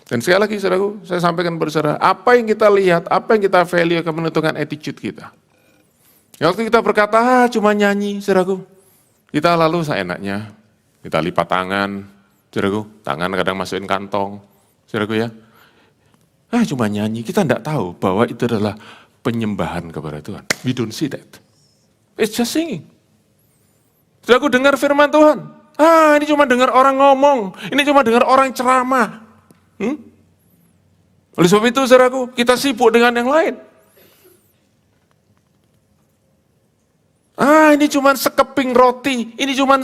Dan sekali lagi saudaraku, saya sampaikan kepada saudara, apa yang kita lihat, apa yang kita value akan menentukan attitude kita. Waktu kita berkata, cuma nyanyi, saudaraku, kita lalu seenaknya, kita lipat tangan, saudaraku, tangan kadang masukin kantong, saudaraku ya. Cuma nyanyi, kita tidak tahu bahwa itu adalah penyembahan kepada Tuhan. We don't see that. It's just singing. Saudaraku dengar firman Tuhan, ini cuma dengar orang ngomong, ini cuma dengar orang ceramah. Oleh sebab itu, saudaraku, kita sibuk dengan yang lain. Ini cuma sekeping roti, ini cuma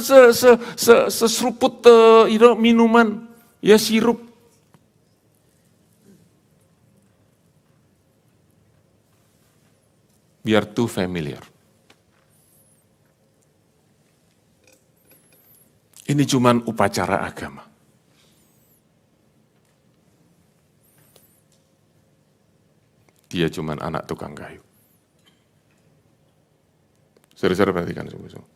seseruput minuman, ya sirup. Biar too familiar. Ini cuma upacara agama. Dia cuma anak tukang kayu. Saudara-saudara perhatikan sungguh-sungguh.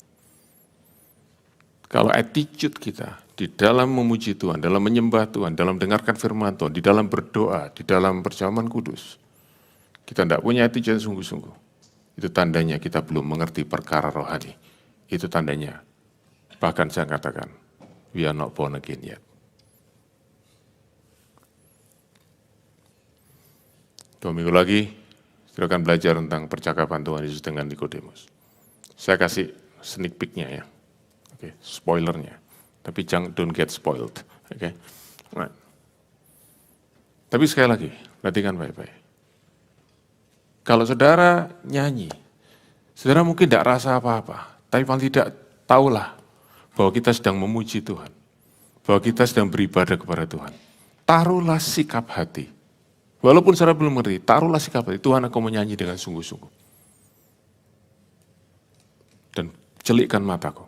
Kalau attitude kita di dalam memuji Tuhan, dalam menyembah Tuhan, dalam mendengarkan firman Tuhan, di dalam berdoa, di dalam perjamuan kudus, kita tidak punya attitude yang sungguh-sungguh. Itu tandanya kita belum mengerti perkara rohani. Itu tandanya. Bahkan saya katakan, we are not born again yet. 2 minggu lagi, kita akan belajar tentang percakapan Tuhan Yesus dengan Nikodemus. Saya kasih sneak peek-nya ya, spoilernya. Tapi don't get spoiled, Right. Tapi sekali lagi, perhatikan baik-baik. Kalau saudara nyanyi, saudara mungkin tidak rasa apa-apa, tapi paling tidak tahulah bahwa kita sedang memuji Tuhan, bahwa kita sedang beribadah kepada Tuhan. Taruhlah sikap hati. Walaupun saudara belum mengerti, taruhlah sikap hati. Tuhan, aku menyanyi dengan sungguh-sungguh. Dan celikkan mataku,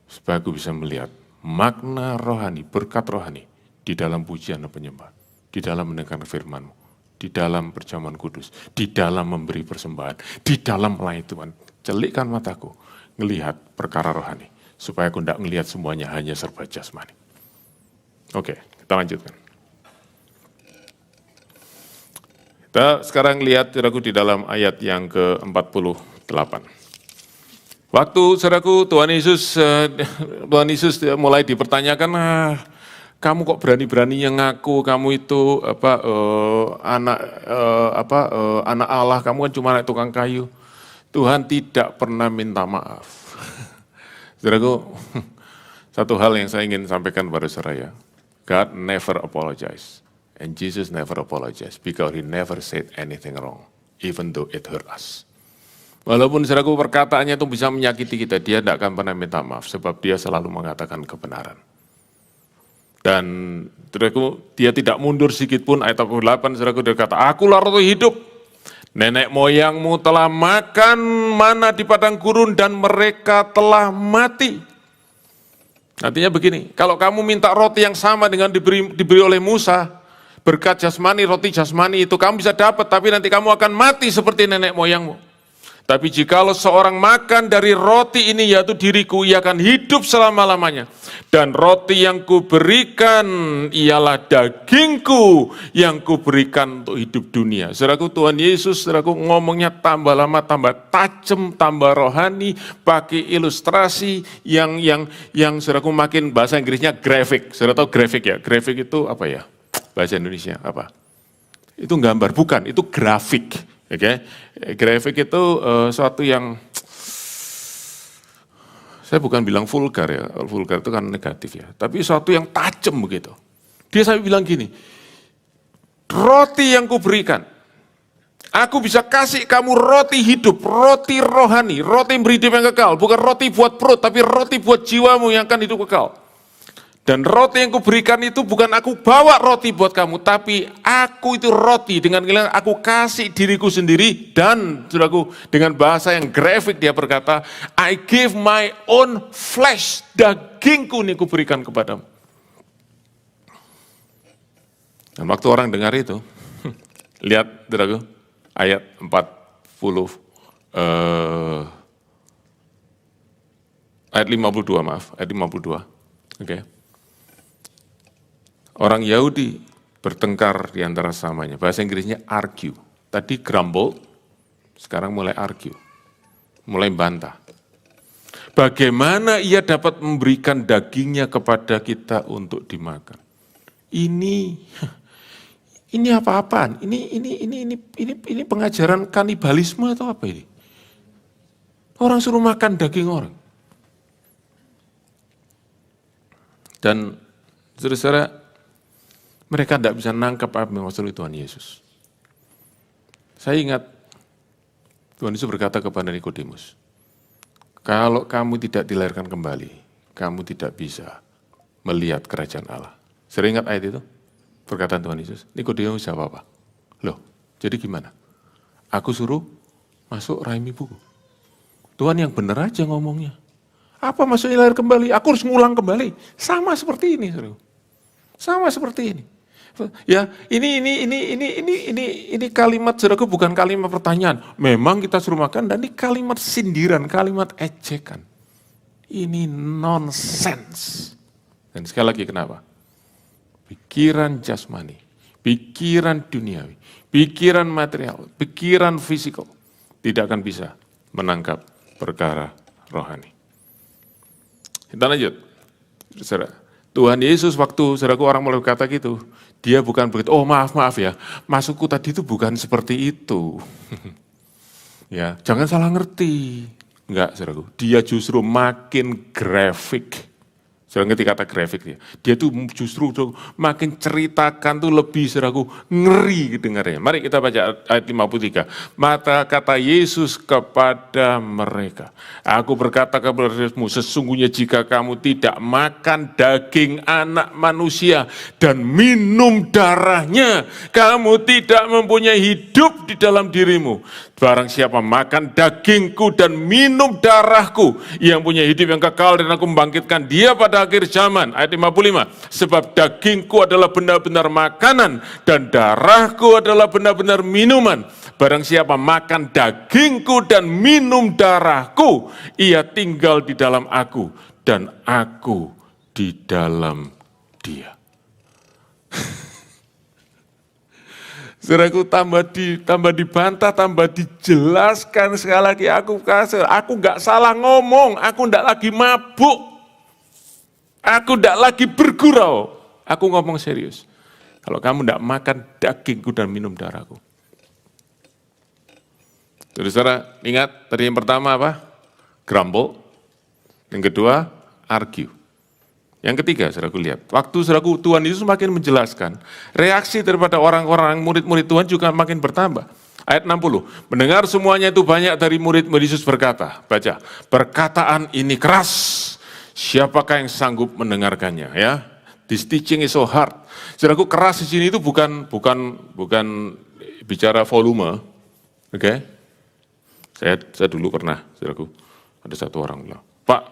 supaya aku bisa melihat makna rohani, berkat rohani, di dalam pujian dan penyembahan, di dalam mendengarkan firman-Mu, di dalam perjamuan kudus, di dalam memberi persembahan, di dalam melayani Tuhan. Celikkan mataku, melihat perkara rohani, supaya aku tidak melihat semuanya hanya serba jasmani. Oke, kita lanjutkan. Kita sekarang lihat saudaraku di dalam ayat yang ke-48. Waktu saudaraku Tuhan Yesus mulai dipertanyakan, kamu kok berani-beraninya ngaku kamu itu anak Allah, kamu kan cuma anak tukang kayu. Tuhan tidak pernah minta maaf. Saudaraku, satu hal yang saya ingin sampaikan pada saudara ya, God never apologize. And Jesus never apologized because he never said anything wrong, even though it hurt us. Walaupun saudaraku perkataannya itu bisa menyakiti kita, dia tidak akan pernah minta maaf, sebab dia selalu mengatakan kebenaran. Dan saudaraku, dia tidak mundur sedikit pun, ayat 48, saudaraku dia kata, akulah roti hidup, nenek moyangmu telah makan mana di padang gurun dan mereka telah mati. Artinya begini, kalau kamu minta roti yang sama dengan diberi oleh Musa, berkat jasmani, roti jasmani itu kamu bisa dapat, tapi nanti kamu akan mati seperti nenek moyangmu. Tapi jikalau seorang makan dari roti ini, yaitu diriku, ia akan hidup selama-lamanya. Dan roti yang kuberikan ialah dagingku yang kuberikan untuk hidup dunia. Saudaraku, Tuhan Yesus, saudaraku, ngomongnya tambah lama, tambah tajam, tambah rohani, pakai ilustrasi yang saudaraku makin bahasa Inggrisnya grafik. Saudara tahu grafik ya? Grafik itu apa ya? Bahasa Indonesia apa? Itu gambar, bukan, itu grafik. Oke, grafik itu suatu yang saya bukan bilang vulgar ya, vulgar itu kan negatif ya, tapi suatu yang tajam begitu. Dia sampai bilang gini, roti yang kuberikan, aku bisa kasih kamu roti hidup, roti rohani, roti yang berhidup yang kekal, bukan roti buat perut, tapi roti buat jiwamu yang akan hidup kekal. Dan roti yang kuberikan itu bukan aku bawa roti buat kamu, tapi aku itu roti dengan aku kasih diriku sendiri. Dan saudaraku, dengan bahasa yang grafik dia berkata, I give my own flesh, dagingku ini kuberikan kepadamu. Dan waktu orang dengar itu, lihat saudaraku, ayat 40, ayat 52 maaf, ayat 52, oke. Orang Yahudi bertengkar di antara samanya. Bahasa Inggrisnya argue. Tadi grumble, sekarang mulai argue. Mulai bantah. Bagaimana ia dapat memberikan dagingnya kepada kita untuk dimakan? Ini apa-apaan? Ini pengajaran kanibalisme atau apa ini? Orang suruh makan daging orang. Dan saudara-saudara, mereka tidak bisa nangkap apa yang maksud Tuhan Yesus. Saya ingat Tuhan Yesus berkata kepada Nikodemus, kalau kamu tidak dilahirkan kembali, kamu tidak bisa melihat kerajaan Allah. Sering ingat ayat itu? Perkataan Tuhan Yesus. Nikodemus jawab apa? Loh, jadi gimana? Aku suruh masuk rahim ibuku. Tuhan yang benar aja ngomongnya. Apa maksudnya lahir kembali? Aku harus ngulang kembali. Sama seperti ini, saudara. Sama seperti ini. Ya, ini kalimat saudaraku bukan kalimat pertanyaan. Memang kita suruh makan, dan ini kalimat sindiran, kalimat ejekan. Ini nonsense. Dan sekali lagi kenapa? Pikiran jasmani, pikiran duniawi, pikiran material, pikiran fisikal tidak akan bisa menangkap perkara rohani. Kita lanjut, saudara. Tuhan Yesus waktu saudaraku orang mulai berkata gitu, dia bukan begitu, oh maaf ya, maksudku tadi itu bukan seperti itu. Ya, jangan salah ngerti. Enggak, saudaraku, dia justru makin grafik. Saudara ngerti kata grafik dia tuh justru makin ceritakan tuh lebih saudaraku ngeri dengarnya. Mari kita baca ayat 53. Maka kata Yesus kepada mereka, aku berkata kepadamu, sesungguhnya jika kamu tidak makan daging anak manusia dan minum darahnya, kamu tidak mempunyai hidup di dalam dirimu. Barang siapa makan dagingku dan minum darahku, yang punya hidup yang kekal dan aku membangkitkan dia pada akhir zaman. Ayat 55, sebab dagingku adalah benar-benar makanan dan darahku adalah benar-benar minuman. Barang siapa makan dagingku dan minum darahku, ia tinggal di dalam aku dan aku di dalam dia. Saudaraku, tambah dibantah, tambah dijelaskan sekali lagi. Aku nggak salah ngomong, aku nggak lagi mabuk, aku nggak lagi bergurau, aku ngomong serius. Kalau kamu nggak makan dagingku dan minum darahku. Saudara, ingat tadi yang pertama apa? Grumble. Yang kedua, argue. Yang ketiga, saudaraku lihat, waktu saudaraku Tuhan Yesus makin menjelaskan, reaksi daripada orang-orang murid-murid Tuhan juga makin bertambah. Ayat 60, mendengar semuanya itu banyak dari murid-murid Yesus berkata, baca, perkataan ini keras, siapakah yang sanggup mendengarkannya? Ya, this teaching is so hard. Saudaraku, keras di sini itu bukan bicara volume, oke? Saya dulu pernah, saudaraku, ada satu orang bilang, Pak,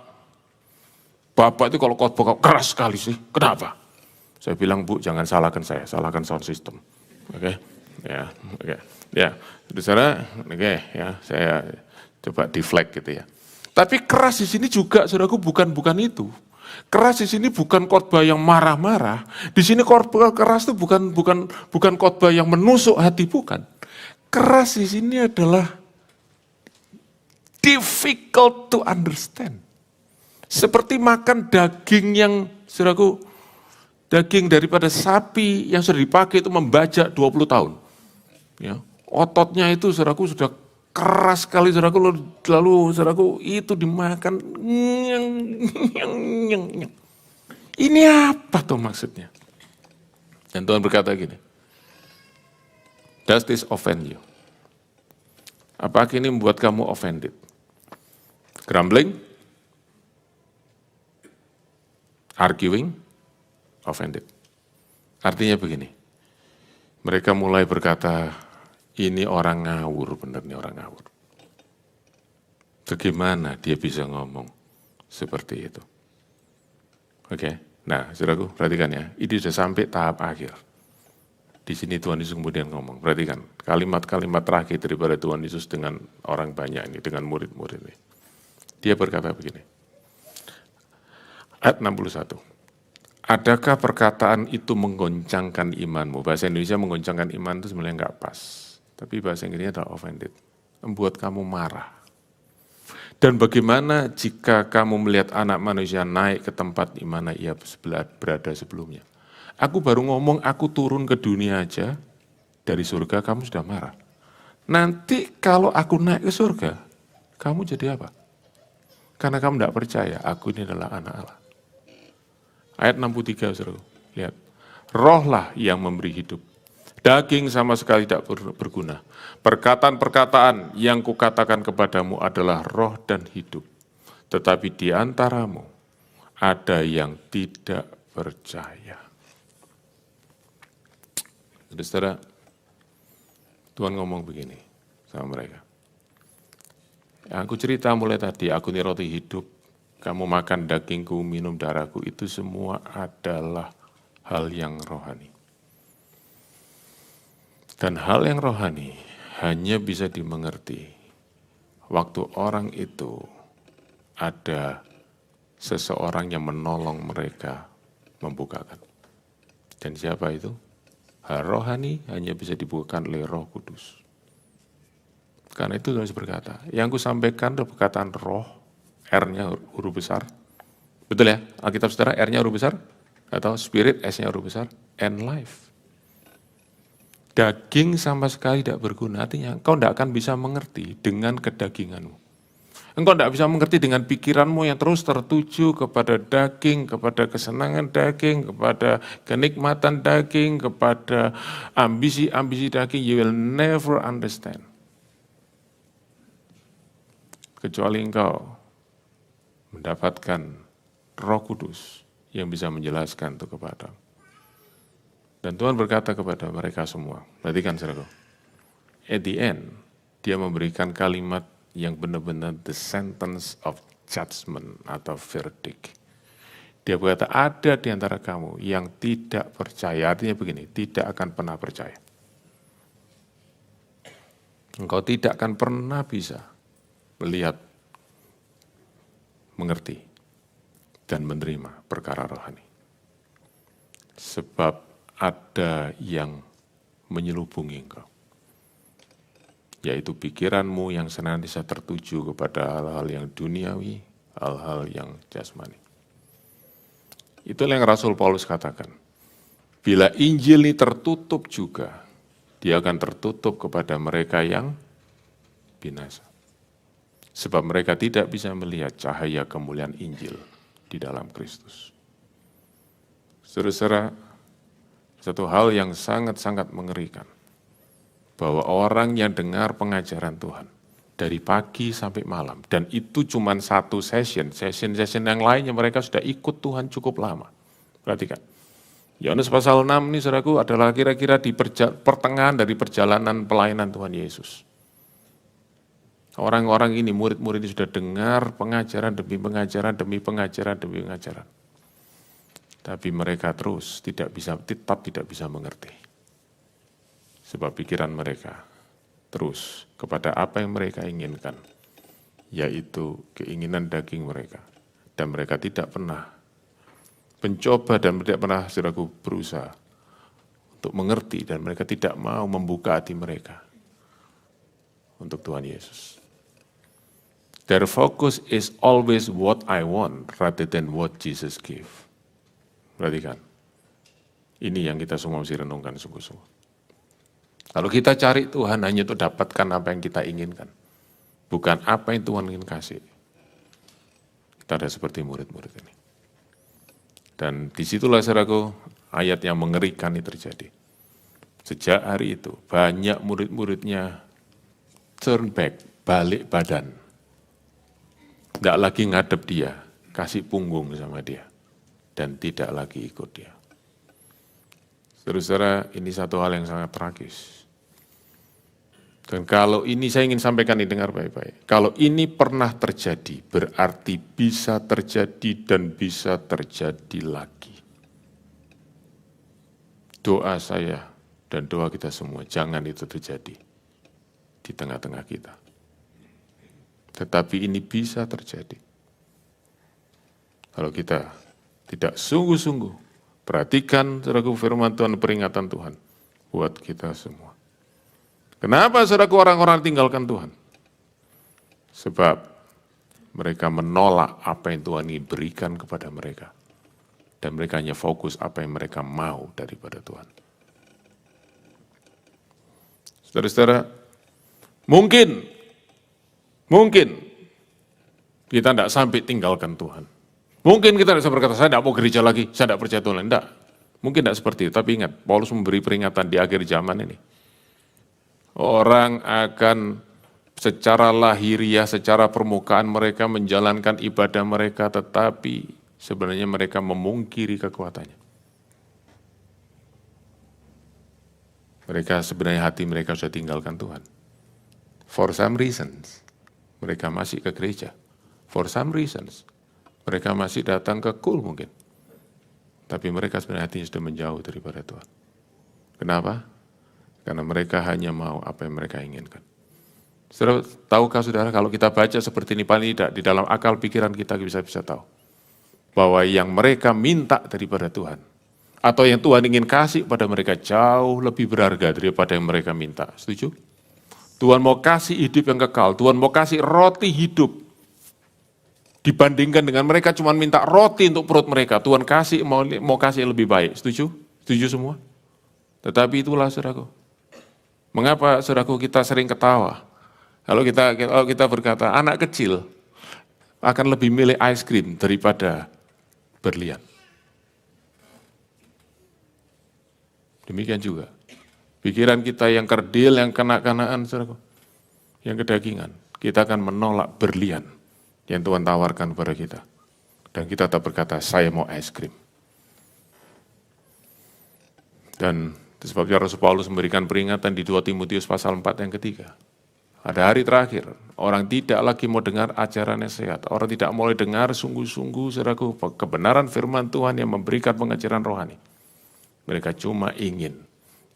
Bapak itu kalau khotbah keras sekali sih, kenapa? Saya bilang, Bu, jangan salahkan saya, salahkan sound system. Oke, ya, oke. Ya, saudara, oke, ya, saya coba deflect gitu ya. Tapi keras di sini juga, saudaraku, bukan itu. Keras di sini bukan khotbah yang marah-marah. Di sini khotbah keras itu bukan khotbah yang menusuk hati, bukan. Keras di sini adalah difficult to understand. Seperti makan daging yang, saudaraku, daging daripada sapi yang sudah dipakai itu membajak 20 tahun. Ya, ototnya itu, saudaraku, sudah keras sekali, saudaraku, lalu saudaraku itu dimakan. Ini apa tuh maksudnya? Dan Tuhan berkata gini, does this offend you? Apakah ini membuat kamu offended? Grumbling? Arguing? Offended. Artinya begini, mereka mulai berkata, ini orang ngawur, benar nih orang ngawur. Bagaimana dia bisa ngomong seperti itu? Oke, nah saudaraku perhatikan ya, ini sudah sampai tahap akhir. Di sini Tuhan Yesus kemudian ngomong, perhatikan kalimat-kalimat terakhir daripada Tuhan Yesus dengan orang banyak ini, dengan murid-murid ini. Dia berkata begini, ayat 61. Adakah perkataan itu menggoncangkan imanmu? Bahasa Indonesia menggoncangkan iman itu sebenarnya enggak pas. Tapi bahasa Inggrisnya adalah offended. Membuat kamu marah. Dan bagaimana jika kamu melihat anak manusia naik ke tempat di mana ia berada sebelumnya? Aku baru ngomong aku turun ke dunia aja, dari surga kamu sudah marah. Nanti kalau aku naik ke surga, kamu jadi apa? Karena kamu tidak percaya aku ini adalah anak Allah. Ayat 63, saudara, lihat. Rohlah yang memberi hidup. Daging sama sekali tidak berguna. Perkataan-perkataan yang kukatakan kepadamu adalah roh dan hidup. Tetapi di antaramu ada yang tidak percaya. Saudara, Tuhan ngomong begini sama mereka. Aku cerita mulai tadi, aku ini roti hidup. Kamu makan dagingku, minum darahku, itu semua adalah hal yang rohani. Dan hal yang rohani hanya bisa dimengerti waktu orang itu ada seseorang yang menolong mereka membukakan. Dan siapa itu? Hal rohani hanya bisa dibukakan oleh Roh Kudus. Karena itu Tuhan berkata, yang aku sampaikan adalah perkataan roh, R-nya huruf besar. Betul ya? Alkitab saudara, R-nya huruf besar. Atau spirit, S-nya huruf besar. And life. Daging sama sekali tidak berguna. Artinya engkau tidak akan bisa mengerti dengan kedaginganmu. Engkau tidak bisa mengerti dengan pikiranmu yang terus tertuju kepada daging, kepada kesenangan daging, kepada kenikmatan daging, kepada ambisi-ambisi daging. You will never understand. Kecuali engkau mendapatkan Roh Kudus yang bisa menjelaskan itu kepada. Dan Tuhan berkata kepada mereka semua, perhatikan saudaraku, at the end, dia memberikan kalimat yang benar-benar the sentence of judgment atau verdict. Dia berkata, ada di antara kamu yang tidak percaya, artinya begini, tidak akan pernah percaya. Engkau tidak akan pernah bisa melihat, mengerti, dan menerima perkara rohani. Sebab ada yang menyelubungi engkau, yaitu pikiranmu yang senantiasa tertuju kepada hal-hal yang duniawi, hal-hal yang jasmani. Itulah yang Rasul Paulus katakan. Bila Injil ini tertutup juga, dia akan tertutup kepada mereka yang binasa. Sebab mereka tidak bisa melihat cahaya kemuliaan Injil di dalam Kristus. Saudara-saudara, satu hal yang sangat-sangat mengerikan. bahwa orang yang dengar pengajaran Tuhan dari pagi sampai malam, dan itu cuma satu session yang lainnya mereka sudah ikut Tuhan cukup lama. Perhatikan, Yohanes pasal 6 ini saudaraku adalah kira-kira di pertengahan dari perjalanan pelayanan Tuhan Yesus. Orang-orang ini, murid-murid ini sudah dengar pengajaran demi pengajaran, demi pengajaran, demi pengajaran. Tapi mereka terus tetap tidak bisa mengerti. Sebab pikiran mereka terus kepada apa yang mereka inginkan, yaitu keinginan daging mereka. Dan mereka tidak pernah mencoba dan tidak pernah saudaraku berusaha untuk mengerti, dan mereka tidak mau membuka hati mereka untuk Tuhan Yesus. Their focus is always what I want rather than what Jesus gave. Perhatikan, ini yang kita semua mesti renungkan sungguh-sungguh. Kalau kita cari Tuhan hanya untuk dapatkan apa yang kita inginkan, bukan apa yang Tuhan ingin kasih, kita ada seperti murid-murid ini. Dan disitulah saudaraku ayat yang mengerikan ini terjadi. Sejak hari itu banyak murid-muridnya turn back, balik badan. Tidak lagi ngadep dia, kasih punggung sama dia, dan tidak lagi ikut dia. Saudara-saudara, ini satu hal yang sangat tragis. Dan kalau ini saya ingin sampaikan ini, dengar baik-baik. Kalau ini pernah terjadi, berarti bisa terjadi dan bisa terjadi lagi. Doa saya dan doa kita semua, jangan itu terjadi di tengah-tengah kita. Tetapi ini bisa terjadi. Kalau kita tidak sungguh-sungguh perhatikan saudaraku firman Tuhan, peringatan Tuhan buat kita semua. Kenapa saudaraku orang-orang tinggalkan Tuhan? Sebab mereka menolak apa yang Tuhan ingin berikan kepada mereka. Dan mereka hanya fokus apa yang mereka mau daripada Tuhan. Saudara-saudara, mungkin kita tidak sampai tinggalkan Tuhan. Mungkin kita tidak berkata, saya tidak mau gereja lagi, saya tidak percaya Tuhan. Tidak, mungkin tidak seperti itu. Tapi ingat, Paulus memberi peringatan di akhir zaman ini. Orang akan secara lahiriah, secara permukaan mereka menjalankan ibadah mereka, tetapi sebenarnya mereka memungkiri kekuatannya. Mereka sebenarnya hati mereka sudah tinggalkan Tuhan. For some reasons, mereka masih ke gereja. For some reasons, mereka masih datang ke kul mungkin. Tapi mereka sebenarnya hatinya sudah menjauh daripada Tuhan. Kenapa? Karena mereka hanya mau apa yang mereka inginkan. Saudara, tahukah saudara kalau kita baca seperti ini, paling tidak di dalam akal pikiran kita bisa tahu. Bahwa yang mereka minta daripada Tuhan, atau yang Tuhan ingin kasih pada mereka jauh lebih berharga daripada yang mereka minta. Setuju? Tuhan mau kasih hidup yang kekal, Tuhan mau kasih roti hidup. Dibandingkan dengan mereka cuma minta roti untuk perut mereka, Tuhan kasih mau kasih yang lebih baik. Setuju? Setuju semua? Tetapi itulah saudaraku. Mengapa saudaraku kita sering ketawa? Kalau kita berkata anak kecil akan lebih milih ice cream daripada berlian. Demikian juga. Pikiran kita yang kerdil, yang kanak-kanakan, yang kedagingan, kita akan menolak berlian yang Tuhan tawarkan kepada kita. Dan kita tetap berkata, saya mau es krim. Dan sebabnya Rasul Paulus memberikan peringatan di 2 Timotius pasal 4 yang ketiga. Ada hari terakhir, orang tidak lagi mau dengar ajaran yang sehat. Orang tidak mulai dengar sungguh-sungguh, saudaraku, kebenaran firman Tuhan yang memberikan pengajaran rohani. Mereka cuma ingin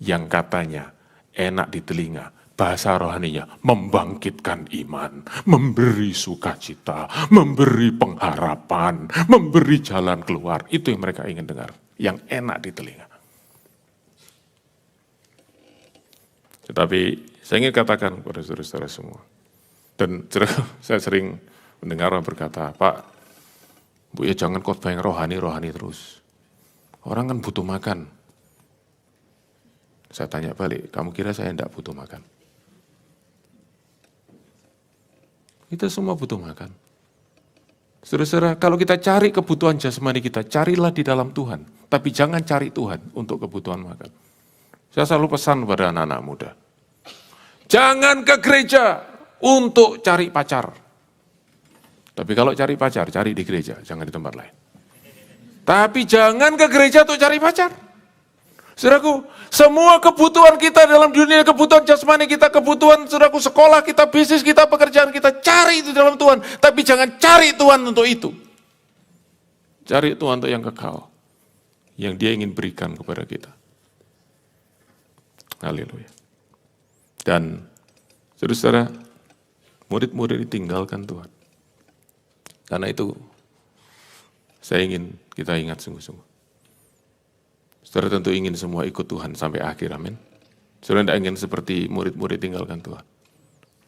yang katanya enak di telinga, bahasa rohaninya membangkitkan iman, memberi sukacita, memberi pengharapan, memberi jalan keluar. Itu yang mereka ingin dengar, yang enak di telinga. Tetapi saya ingin katakan kepada saudara-saudara semua, dan saya sering mendengar orang berkata, Pak, Bu ya jangan khotbah yang rohani terus. Orang kan butuh makan. Saya tanya balik, kamu kira saya tidak butuh makan? Kita semua butuh makan. Saudara-saudara, kalau kita cari kebutuhan jasmani kita, carilah di dalam Tuhan. Tapi jangan cari Tuhan untuk kebutuhan makan. Saya selalu pesan pada anak-anak muda. Jangan ke gereja untuk cari pacar. Tapi kalau cari pacar, cari di gereja, jangan di tempat lain. Tapi jangan ke gereja untuk cari pacar. Saudaraku, semua kebutuhan kita dalam dunia, kebutuhan jasmani kita, kebutuhan saudaraku, sekolah kita, bisnis kita, pekerjaan kita, cari itu dalam Tuhan. Tapi jangan cari Tuhan untuk itu. Cari Tuhan untuk yang kekal, yang Dia ingin berikan kepada kita. Haleluya. Dan saudara-saudara, murid-murid ditinggalkan Tuhan. Karena itu, saya ingin kita ingat sungguh-sungguh. Saudara tentu ingin semua ikut Tuhan sampai akhir, amin. Saudara tidak ingin seperti murid-murid tinggalkan Tuhan.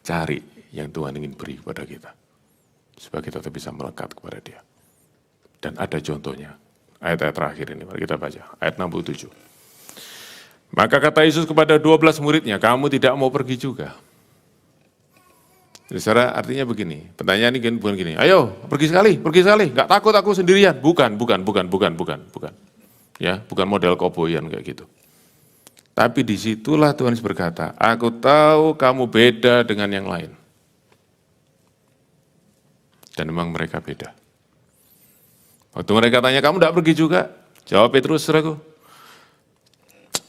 Cari yang Tuhan ingin beri kepada kita. Supaya kita bisa melekat kepada Dia. Dan ada contohnya. Ayat-ayat terakhir ini, mari kita baca. Ayat 67. Maka kata Yesus kepada 12 muridnya, kamu tidak mau pergi juga. Jadi saudara, artinya begini, pertanyaan ini bukan gini, ayo pergi sekali, nggak takut aku sendirian. Bukan. Ya, bukan model koboyan kayak gitu. Tapi disitulah Tuhan berkata, aku tahu kamu beda dengan yang lain. Dan memang mereka beda. Waktu mereka tanya, kamu tidak pergi juga? Jawab Petrus, saudaraku.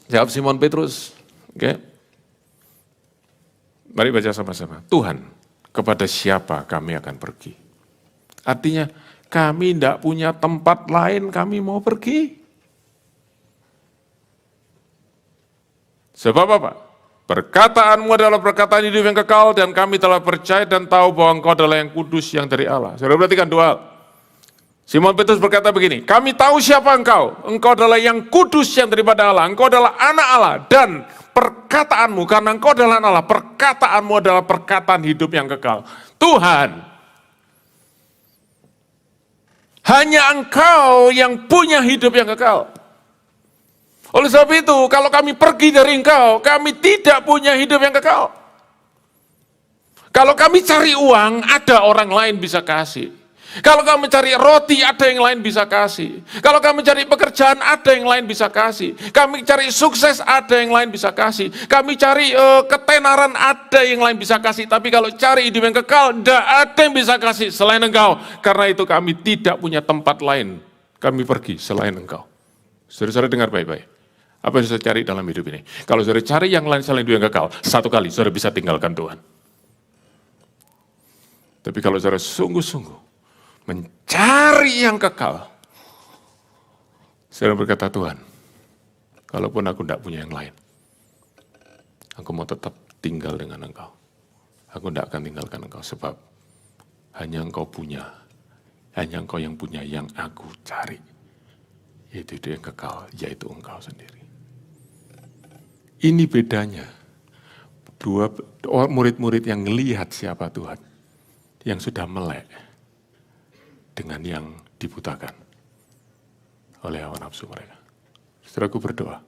Jawab Simon Petrus. Oke. Mari baca sama-sama. Tuhan, kepada siapa kami akan pergi? Artinya, kami tidak punya tempat lain kami mau pergi. Sebab apa? Perkataanmu adalah perkataan hidup yang kekal dan kami telah percaya dan tahu bahwa engkau adalah yang kudus yang dari Allah. Saudara perhatikan dua hal. Simon Petrus berkata begini, kami tahu siapa engkau. Engkau adalah yang kudus yang daripada Allah. Engkau adalah anak Allah dan perkataanmu, karena engkau adalah anak Allah, perkataanmu adalah perkataan hidup yang kekal. Tuhan, hanya engkau yang punya hidup yang kekal. Oleh sebab itu, kalau kami pergi dari engkau, kami tidak punya hidup yang kekal. Kalau kami cari uang, ada orang lain bisa kasih. Kalau kami cari roti, ada yang lain bisa kasih. Kalau kami cari pekerjaan, ada yang lain bisa kasih. Kami cari sukses, ada yang lain bisa kasih. Kami cari ketenaran, ada yang lain bisa kasih. Tapi kalau cari hidup yang kekal, tidak ada yang bisa kasih selain engkau. Karena itu kami tidak punya tempat lain. Kami pergi selain engkau. Saudara-saudara dengar baik-baik. Apa yang saudara cari dalam hidup ini? Kalau saudara cari yang lain selain hidup yang kekal, satu kali saudara bisa tinggalkan Tuhan. Tapi kalau saudara sungguh-sungguh mencari yang kekal, saudara berkata, Tuhan, kalaupun aku tidak punya yang lain, aku mau tetap tinggal dengan engkau. Aku tidak akan tinggalkan engkau, sebab hanya engkau punya, hanya engkau yang punya yang aku cari. Yaitu yang kekal, yaitu engkau sendiri. Ini bedanya. Dua murid-murid yang melihat siapa Tuhan, yang sudah melek, dengan yang dibutakan oleh hawa nafsu mereka. Saudaraku berdoa,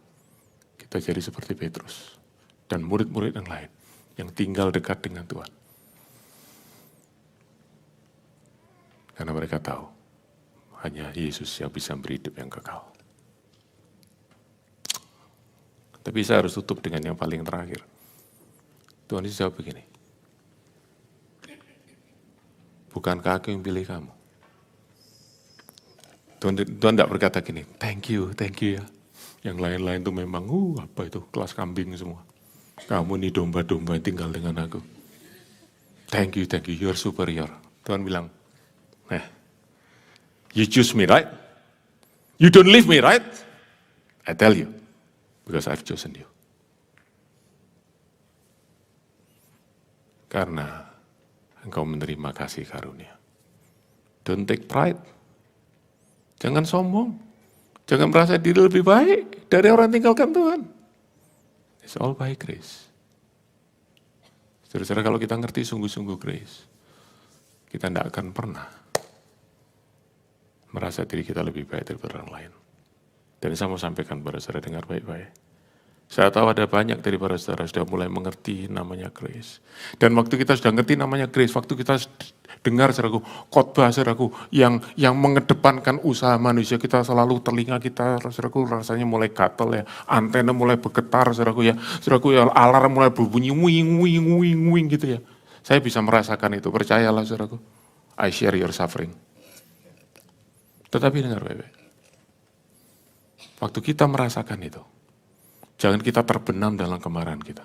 kita jadi seperti Petrus dan murid-murid yang lain yang tinggal dekat dengan Tuhan. Karena mereka tahu hanya Yesus yang bisa memberi hidup yang kekal. Tapi saya harus tutup dengan yang paling terakhir. Tuhan Yesus jawab begini, bukankah aku yang pilih kamu? Tuhan tidak berkata gini, thank you ya. Yang lain-lain itu memang, apa itu, kelas kambing semua. Kamu ini domba-domba yang tinggal dengan aku. Thank you, you are superior. Tuhan bilang, you choose me, right? You don't leave me, right? I tell you, because I've chosen you. Karena engkau menerima kasih karunia. Don't take pride. Jangan sombong. Jangan merasa diri lebih baik dari orang yang tinggalkan Tuhan. It's all by grace. Saudara-saudara, kalau kita ngerti sungguh-sungguh grace, kita tidak akan pernah merasa diri kita lebih baik daripada orang lain. Dan saya mau sampaikan kepada saudara, dengar baik-baik. Saya tahu ada banyak daripada saudara sudah mulai mengerti namanya grace. Dan waktu kita sudah ngerti namanya grace, waktu kita dengar saudaraku, khotbah saudaraku yang mengedepankan usaha manusia, kita selalu telinga kita saudaraku rasanya mulai gatel ya, antena mulai bergetar saudaraku ya, alarm mulai berbunyi wing wing wing wing gitu ya. Saya bisa merasakan itu, percayalah saudaraku. I share your suffering. Tetapi dengar baik-baik. Waktu kita merasakan itu, jangan kita terbenam dalam kemarahan kita.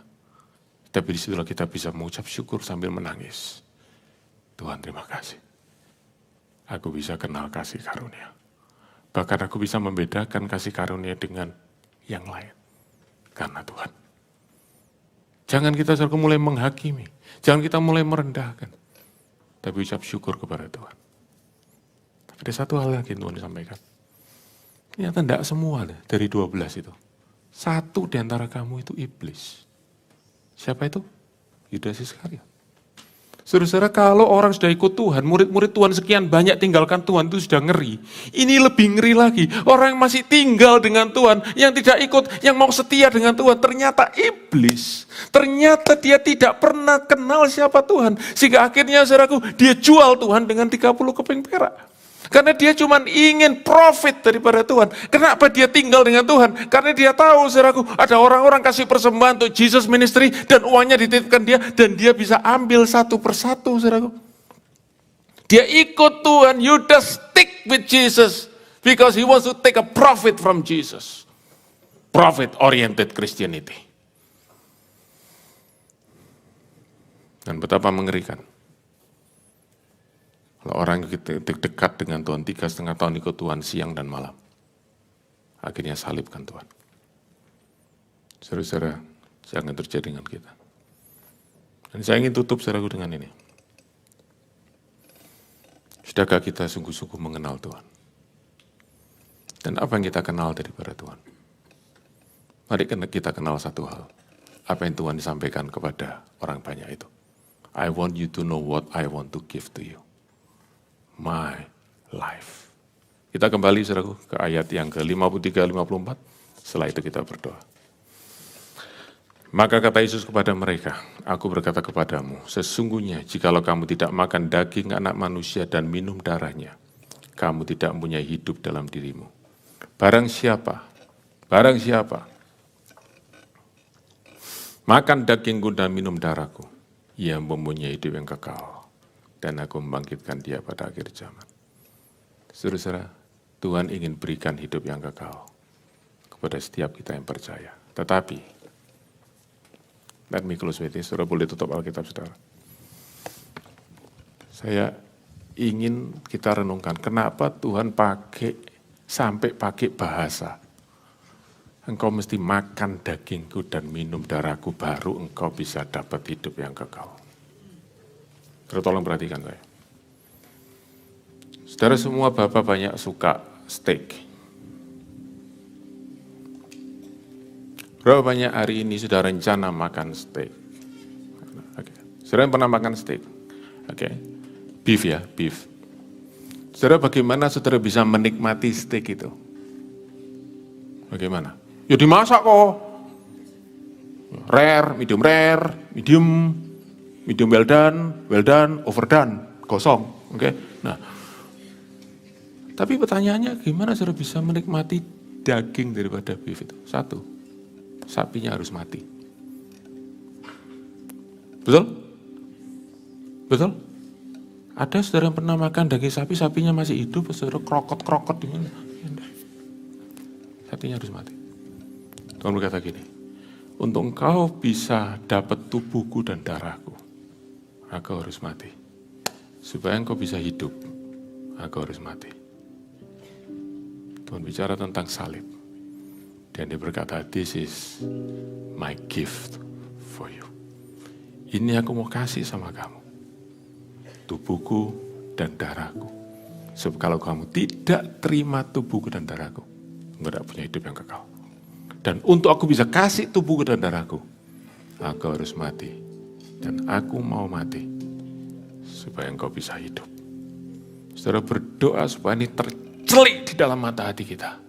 Tapi disitulah kita bisa mengucap syukur sambil menangis. Tuhan terima kasih. Aku bisa kenal kasih karunia. Bahkan aku bisa membedakan kasih karunia dengan yang lain. Karena Tuhan. Jangan kita mulai menghakimi. Jangan kita mulai merendahkan. Tapi ucap syukur kepada Tuhan. Ada satu hal lagi yang Tuhan disampaikan. Ternyata tidak semua dari 12 itu. Satu di antara kamu itu iblis. Siapa itu? Yudas Iskariot. Saudara-saudara, kalau orang sudah ikut Tuhan, murid-murid Tuhan sekian banyak tinggalkan Tuhan itu sudah ngeri. Ini lebih ngeri lagi. Orang yang masih tinggal dengan Tuhan, yang tidak ikut, yang mau setia dengan Tuhan, ternyata iblis. Ternyata dia tidak pernah kenal siapa Tuhan. Sehingga akhirnya saudaraku, dia jual Tuhan dengan 30 keping perak. Karena dia cuma ingin profit daripada Tuhan. Kenapa dia tinggal dengan Tuhan? Karena dia tahu, saudaraku, ada orang-orang kasih persembahan untuk Jesus Ministry dan uangnya dititipkan dia dan dia bisa ambil satu persatu, saudaraku. Dia ikut Tuhan, Yudas stick with Jesus because he wants to take a profit from Jesus. Profit-oriented Christianity. Dan betapa mengerikan. Kalau orang dekat dengan Tuhan 3,5 tahun ikut Tuhan siang dan malam. Akhirnya salibkan Tuhan. Saudara-saudara, jangan terjadi dengan kita. Dan saya ingin tutup saudaraku dengan ini. Sudahkah kita sungguh-sungguh mengenal Tuhan? Dan apa yang kita kenal daripada Tuhan? Mari kita kenal satu hal. Apa yang Tuhan disampaikan kepada orang banyak itu. I want you to know what I want to give to you. My life. Kita kembali saudaraku ke ayat yang ke-53-54. Setelah itu kita berdoa. Maka kata Yesus kepada mereka, aku berkata kepadamu, sesungguhnya jikalau kamu tidak makan daging anak manusia dan minum darahnya, kamu tidak mempunyai hidup dalam dirimu. Barang siapa makan dagingku dan minum darahku, ia mempunyai hidup yang kekal. Dan aku membangkitkan dia pada akhir zaman. Saudara-saudara, Tuhan ingin berikan hidup yang kekal kepada setiap kita yang percaya. Tetapi, let me close with this, saudara boleh tutup Alkitab saudara. Saya ingin kita renungkan, kenapa Tuhan sampai pakai bahasa. Engkau mesti makan dagingku dan minum darahku, baru engkau bisa dapat hidup yang kekal. Tolong perhatikan saya. Saudara semua bapak banyak suka steak. Berapa banyak hari ini sudah rencana makan steak? Okay. Saudara pernah makan steak? Oke. Beef ya, beef. Saudara bagaimana saudara bisa menikmati steak itu? Bagaimana? Ya dimasak kok. Rare, medium, well done, overdone, gosong. Oke. Nah, tapi pertanyaannya gimana saudara bisa menikmati daging daripada beef itu? Satu, sapinya harus mati. Betul? Betul? Ada saudara yang pernah makan daging sapi, sapinya masih hidup, saudara krokot di mana? Sapinya harus mati. Tuhan berkata gini, untuk engkau bisa dapat tubuhku dan darahku, aku harus mati. Supaya engkau bisa hidup, aku harus mati. Tuhan bicara tentang salib. Dan dia berkata, this is my gift for you. Ini aku mau kasih sama kamu. Tubuhku dan darahku. Sebab kalau kamu tidak terima tubuhku dan darahku, engkau tidak punya hidup yang kekal. Dan untuk aku bisa kasih tubuhku dan darahku, aku harus mati. Dan aku mau mati supaya engkau bisa hidup. Saudara berdoa supaya ini tercelik di dalam mata hati kita.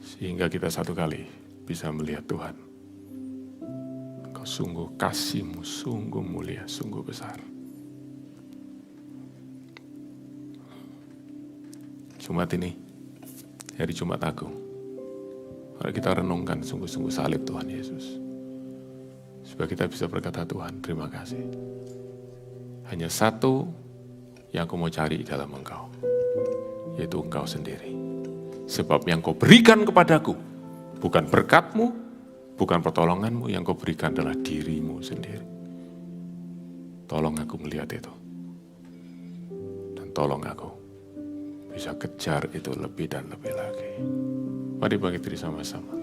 Sehingga kita satu kali bisa melihat Tuhan. Engkau sungguh kasih-Mu, sungguh mulia, sungguh besar. Jumat ini, hari Jumat Agung, mari kita renungkan sungguh-sungguh salib Tuhan Yesus. Supaya kita bisa berkata, Tuhan, terima kasih. Hanya satu yang aku mau cari dalam Engkau, yaitu Engkau sendiri. Sebab yang Kau berikan kepadaku, bukan berkat-Mu, bukan pertolongan-Mu, yang Kau berikan adalah diri-Mu sendiri. Tolong aku melihat itu. Dan tolong aku bisa kejar itu lebih dan lebih lagi. Mari bangkit diri sama-sama.